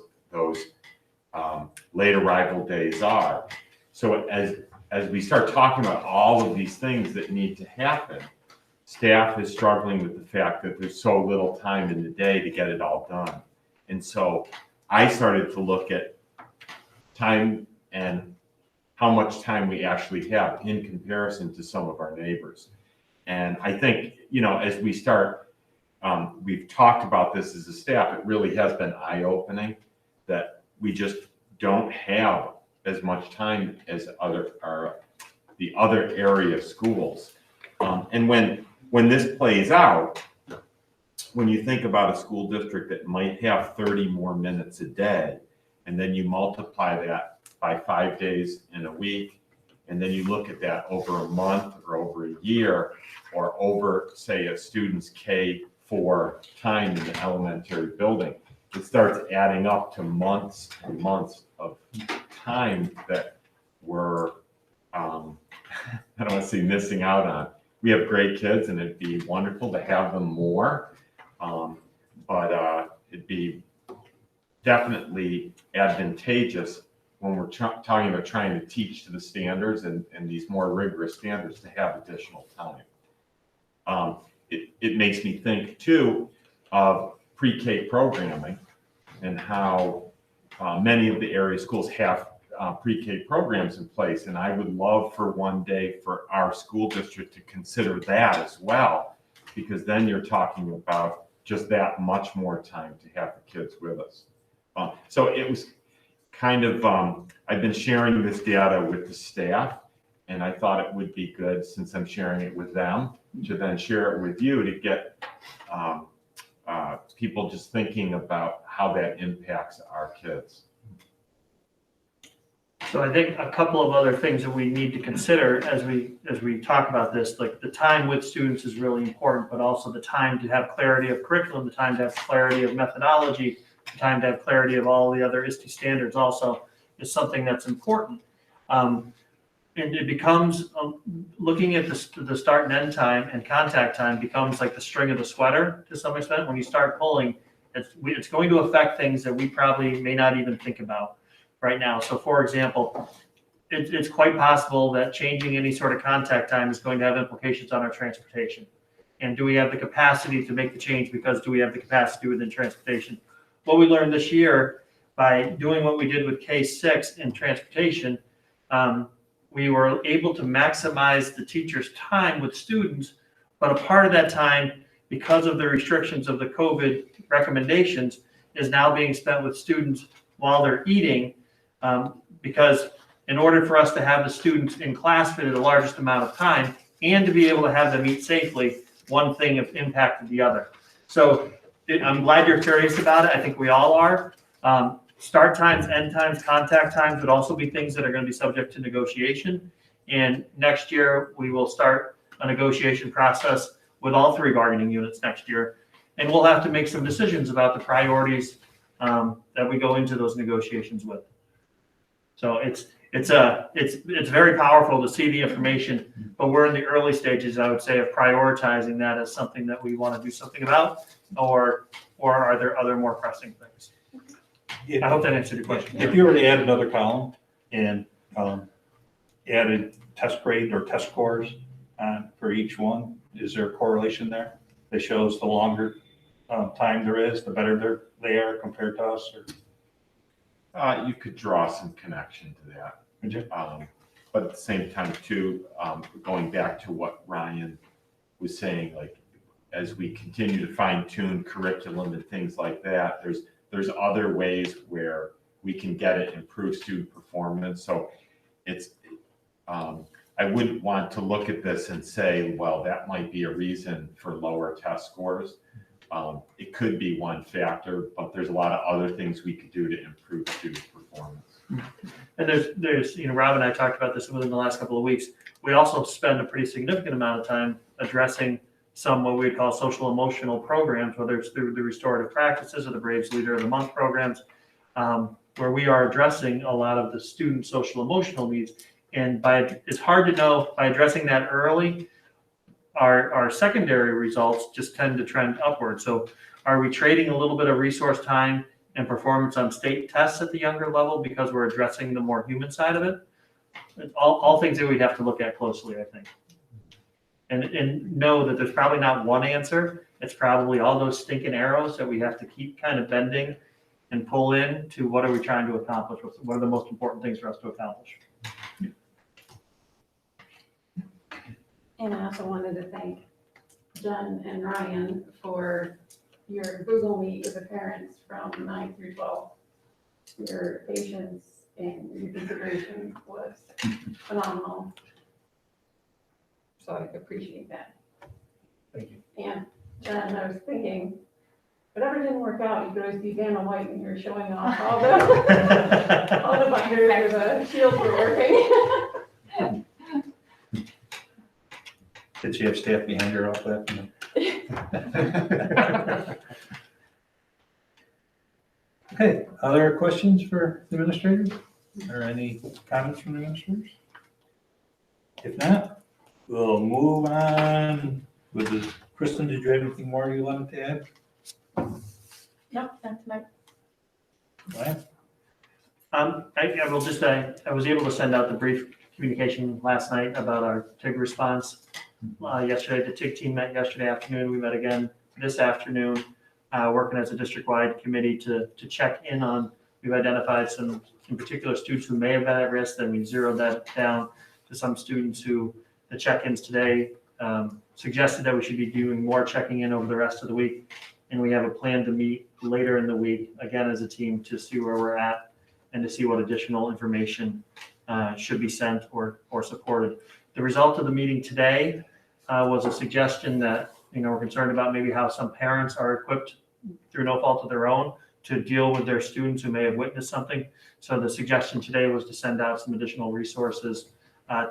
late arrival days are. So as we start talking about all of these things that need to happen, staff is struggling with the fact that there's so little time in the day to get it all done. And so I started to look at time and how much time we actually have in comparison to some of our neighbors. And I think, as we start, we've talked about this as a staff, it really has been eye-opening that we just don't have as much time as the other area schools. And when this plays out, when you think about a school district that might have 30 more minutes a day, and then you multiply that by 5 days in a week, and then you look at that over a month or over a year, or over, say, a student's K-4 time in the elementary building, it starts adding up to months and months of time that we're, I don't want to say missing out on. We have great kids, and it'd be wonderful to have them more. But it'd be definitely advantageous when we're talking about trying to teach to the standards and these more rigorous standards to have additional time. It makes me think too of pre-K programming and how many of the area schools have pre-K programs in place. And I would love for one day for our school district to consider that as well, because then you're talking about just that much more time to have the kids with us. So it was kind of, I've been sharing this data with the staff, and I thought it would be good, since I'm sharing it with them, to then share it with you to get people just thinking about how that impacts our kids. So I think a couple of other things that we need to consider as we talk about this, like the time with students is really important, but also the time to have clarity of curriculum, the time to have clarity of methodology, the time to have clarity of all the other ISTE standards also is something that's important. And it becomes, looking at the start and end time and contact time becomes like the string of the sweater to some extent. When you start pulling, it's going to affect things that we probably may not even think about right now. So for example, it's quite possible that changing any sort of contact time is going to have implications on our transportation. And do we have the capacity to make the change, because do we have the capacity within transportation? What we learned this year by doing what we did with K-6 in transportation, we were able to maximize the teacher's time with students, but a part of that time, because of the restrictions of the COVID recommendations, is now being spent with students while they're eating, because in order for us to have the students in class for the largest amount of time and to be able to have them eat safely, one thing have impacted the other. So I'm glad you're curious about it. I think we all are. Start times, end times, contact times would also be things that are going to be subject to negotiation. And next year, we will start a negotiation process with all three bargaining units next year. And we'll have to make some decisions about the priorities that we go into those negotiations with. So it's very powerful to see the information, but we're in the early stages, I would say, of prioritizing that as something that we want to do something about, or are there other more pressing things? I hope that answered your question. If you were to add another column and added test grade or test scores for each one, is there a correlation there that shows the longer time there is, the better they are compared to us? Or? You could draw some connection to that. But at the same time too, going back to what Ryan was saying, like as we continue to fine tune curriculum and things like that, there's other ways where we can get it improve student performance. So it's, I wouldn't want to look at this and say, well, that might be a reason for lower test scores. It could be one factor, but there's a lot of other things we could do to improve student performance. And there's, Rob and I talked about this within the last couple of weeks. We also spend a pretty significant amount of time addressing some what we call social emotional programs, whether it's through the restorative practices or the Braves Leader of the Month programs, where we are addressing a lot of the student social emotional needs. And it's hard to know, by addressing that early, our secondary results just tend to trend upward. So are we trading a little bit of resource time and performance on state tests at the younger level because we're addressing the more human side of it? All things that we'd have to look at closely, I think. And know that there's probably not one answer. It's probably all those stinking arrows that we have to keep kind of bending and pull in to what are we trying to accomplish? What are the most important things for us to accomplish? And I also wanted to thank Jen and Ryan for your Google Meet with the parents from 9 through 12. Your patience and your consideration was phenomenal. So I appreciate that. Thank you. And Jen, I was thinking, whatever didn't work out, you could always be Vanna White when you're showing off all the, all the binders or the shields were working. Did she have staff behind her off that? Okay, other questions for the administrators? Or any comments from the administrators? If not, we'll move on with this. Kristen, did you have anything more you wanted to add? Nope, not tonight. Ryan? I will just, I was able to send out the brief communication last night about our TIG response. Yesterday, the TIG team met yesterday afternoon. We met again this afternoon, working as a district-wide committee to check in on, we've identified some, in particular, students who may have been at risk, then we zeroed that down to some students who the check-ins today suggested that we should be doing more checking in over the rest of the week. And we have a plan to meet later in the week, again, as a team, to see where we're at and to see what additional information should be sent or supported. The result of the meeting today was a suggestion that, we're concerned about maybe how some parents are equipped through no fault of their own to deal with their students who may have witnessed something. So the suggestion today was to send out some additional resources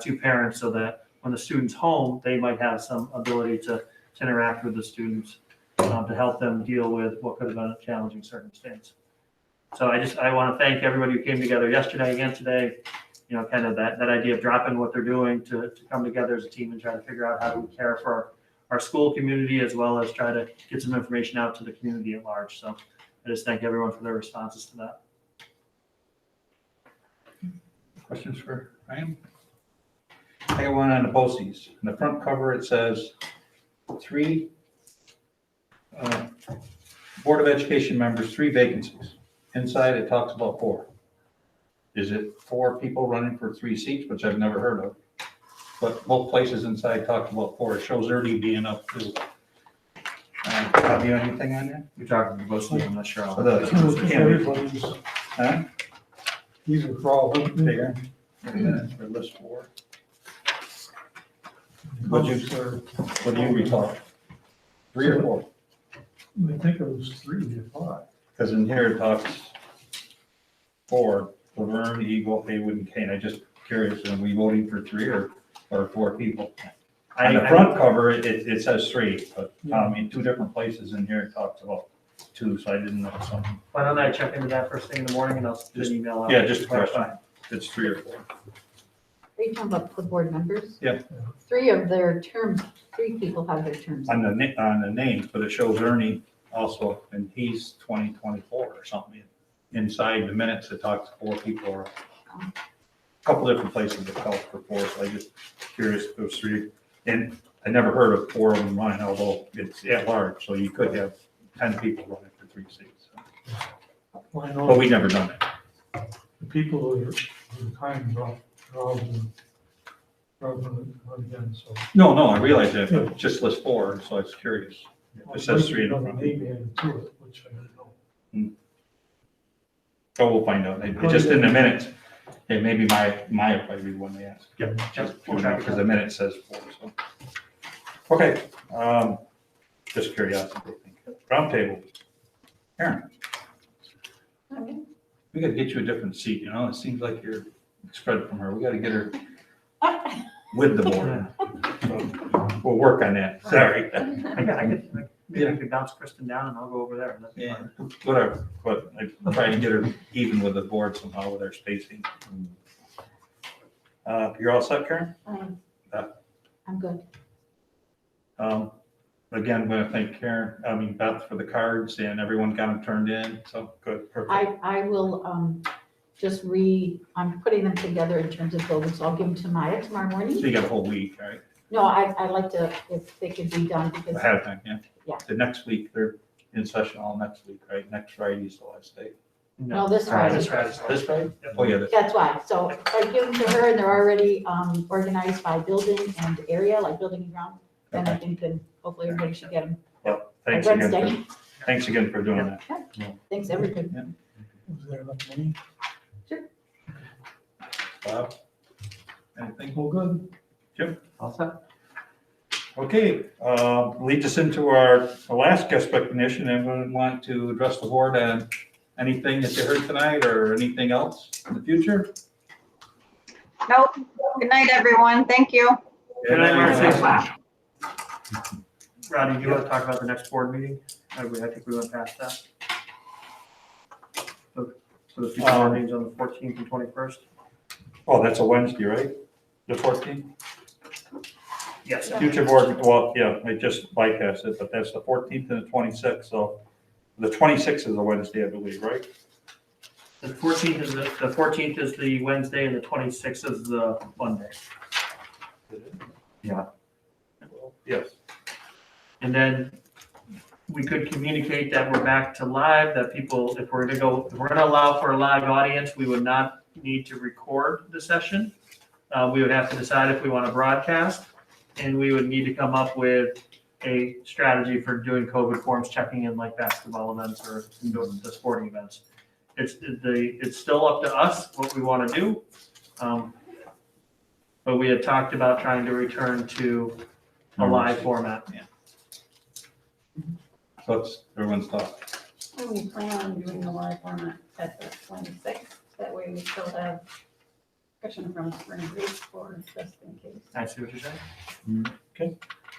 to parents so that when the student's home, they might have some ability to interact with the students to help them deal with what could have been a challenging circumstance. So I want to thank everybody who came together yesterday, again today, kind of that idea of dropping what they're doing to come together as a team and try to figure out how do we care for our school community as well as try to get some information out to the community at large. So I just thank everyone for their responses to that. Questions for Ryan? I got one on the posties. In the front cover, it says 3 Board of Education members, 3 vacancies. Inside, it talks about 4. Is it 4 people running for 3 seats, which I've never heard of? But both places inside talk about 4. It shows Ernie being up too. Have you anything on that? You're talking about both, I'm not sure. For the- Everybody's, Huh? these are for all. There. For list 4. What do you recall? 3 or 4? I think it was 3 to 5. Because in here it talks 4, Laverne, Eagle, Haywood, and Kane. I just curious, are we voting for 3 or 4 people? On the front cover, it says 3, but in 2 different places in here it talks about 2, so I didn't know something. Why don't I check into that first thing in the morning and I'll do an email out. Yeah, just a question. It's 3 or 4. Are you talking about the board members? Yeah. 3 of their terms, 3 people have their terms. On the names, but it shows Ernie also, and he's 2024 or something. Inside the minutes, it talks 4 people or a couple different places it calls for 4, so I just curious if it was 3. And I never heard of 4 of them running, although it's at large, so you could have 10 people running for 3 seats. Well, I know But we never done it. the people who are kind of all Again, so. No, I realize that, but just list 4, so I was curious. It says 3 in the front. Maybe added to it, which I don't know. So we'll find out. Maybe just in the minutes. Okay, maybe my probably be the one they ask. Yep. Just because the minute says 4, so. Okay, just curiosity, I think. Round table. Karen, we gotta get you a different seat, you know? It seems like you're spread from her. We gotta get her with the board. So we'll work on that. Sorry. Maybe I could bounce Kristen down and I'll go over there. That'd be Yeah, fine. whatever, but I try and get her even with the board somehow with our spacing. You're all set, Karen? I'm good. Again, I'm gonna thank Beth for the cards and everyone got them turned in, so good, perfect. I will, I'm putting them together in terms of buildings, so I'll give them to Maya tomorrow So morning. you got a whole week, right? No, I'd like to, if they could be done, because, Ahead of time, yeah? Yeah. The next week, they're in session all next week, right? Next Friday is the last day. no, this Friday. This Friday. This Friday? Yep. Oh, yeah, this, That's why, so I give them to her and they're already, organized by building and area, like building and ground. Then I think then hopefully everybody should get them thanks by again, Wednesday. thanks again for doing that. Thanks, everybody. Was there enough money? Bob? Anything? Well, good. All set. Okay, leads us into our last guest recognition. Anyone want to address the board on anything that you heard tonight or anything else in the future? Nope. Good night, everyone. Thank you. Good night, Marcy. Rodney, do you want to talk about the next board meeting? I think we went past that. So the future board meetings on the 14th and 21st? Oh, that's a Wednesday, right? The 14th? Yes. Future board, well, yeah, I just bypassed it, but that's the 14th and the 26th, so the 26th is a Wednesday, I believe, right? The 14th is the Wednesday and the 26th is the Monday. Yeah. Yes. And then we could communicate that we're back to live, that people, if we're gonna allow for a live audience, we would not need to record the session. We would have to decide if we want to broadcast, and we would need to come up with a strategy for doing COVID forms, checking in like basketball events or the sporting events. It's still up to us what we want to do. But we had talked about trying to return to a live format. So it's everyone's thought. So we plan on doing the live format at the 26th, that way we still have cushion from spring break for just in case. I see what you're saying.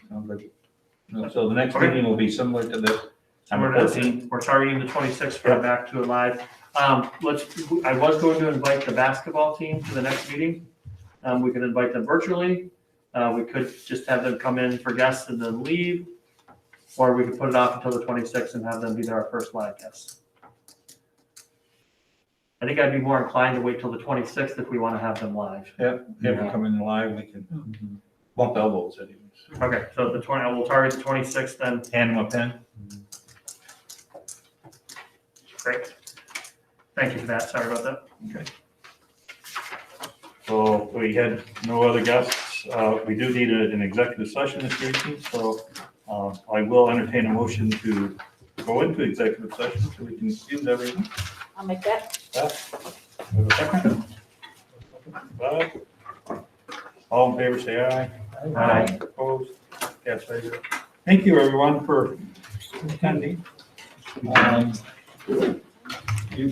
Sounds like, so the next Okay. meeting will be similar to this. On the We're 14th. targeting the 26th for back to a live. I was going to invite the basketball team to the next meeting. We could invite them virtually. We could just have them come in for guests and then leave. Or we could put it off until the 26th and have them be our first live guests. I think I'd be more inclined to wait till the 26th if we want to have them live. Yeah, have them come in live, we can bump elbows anyways. Okay, so we'll target the 26th then. Hand them a pen. Great. Thank you for that. Sorry about that. Okay. So we had no other guests. We do need an executive session this evening, so I will entertain a motion to go into executive session so we can use everything. I'll make that. Bob? All in favor, say aye. Aye. Opposed? Yes, I do. Thank you, everyone, for attending. You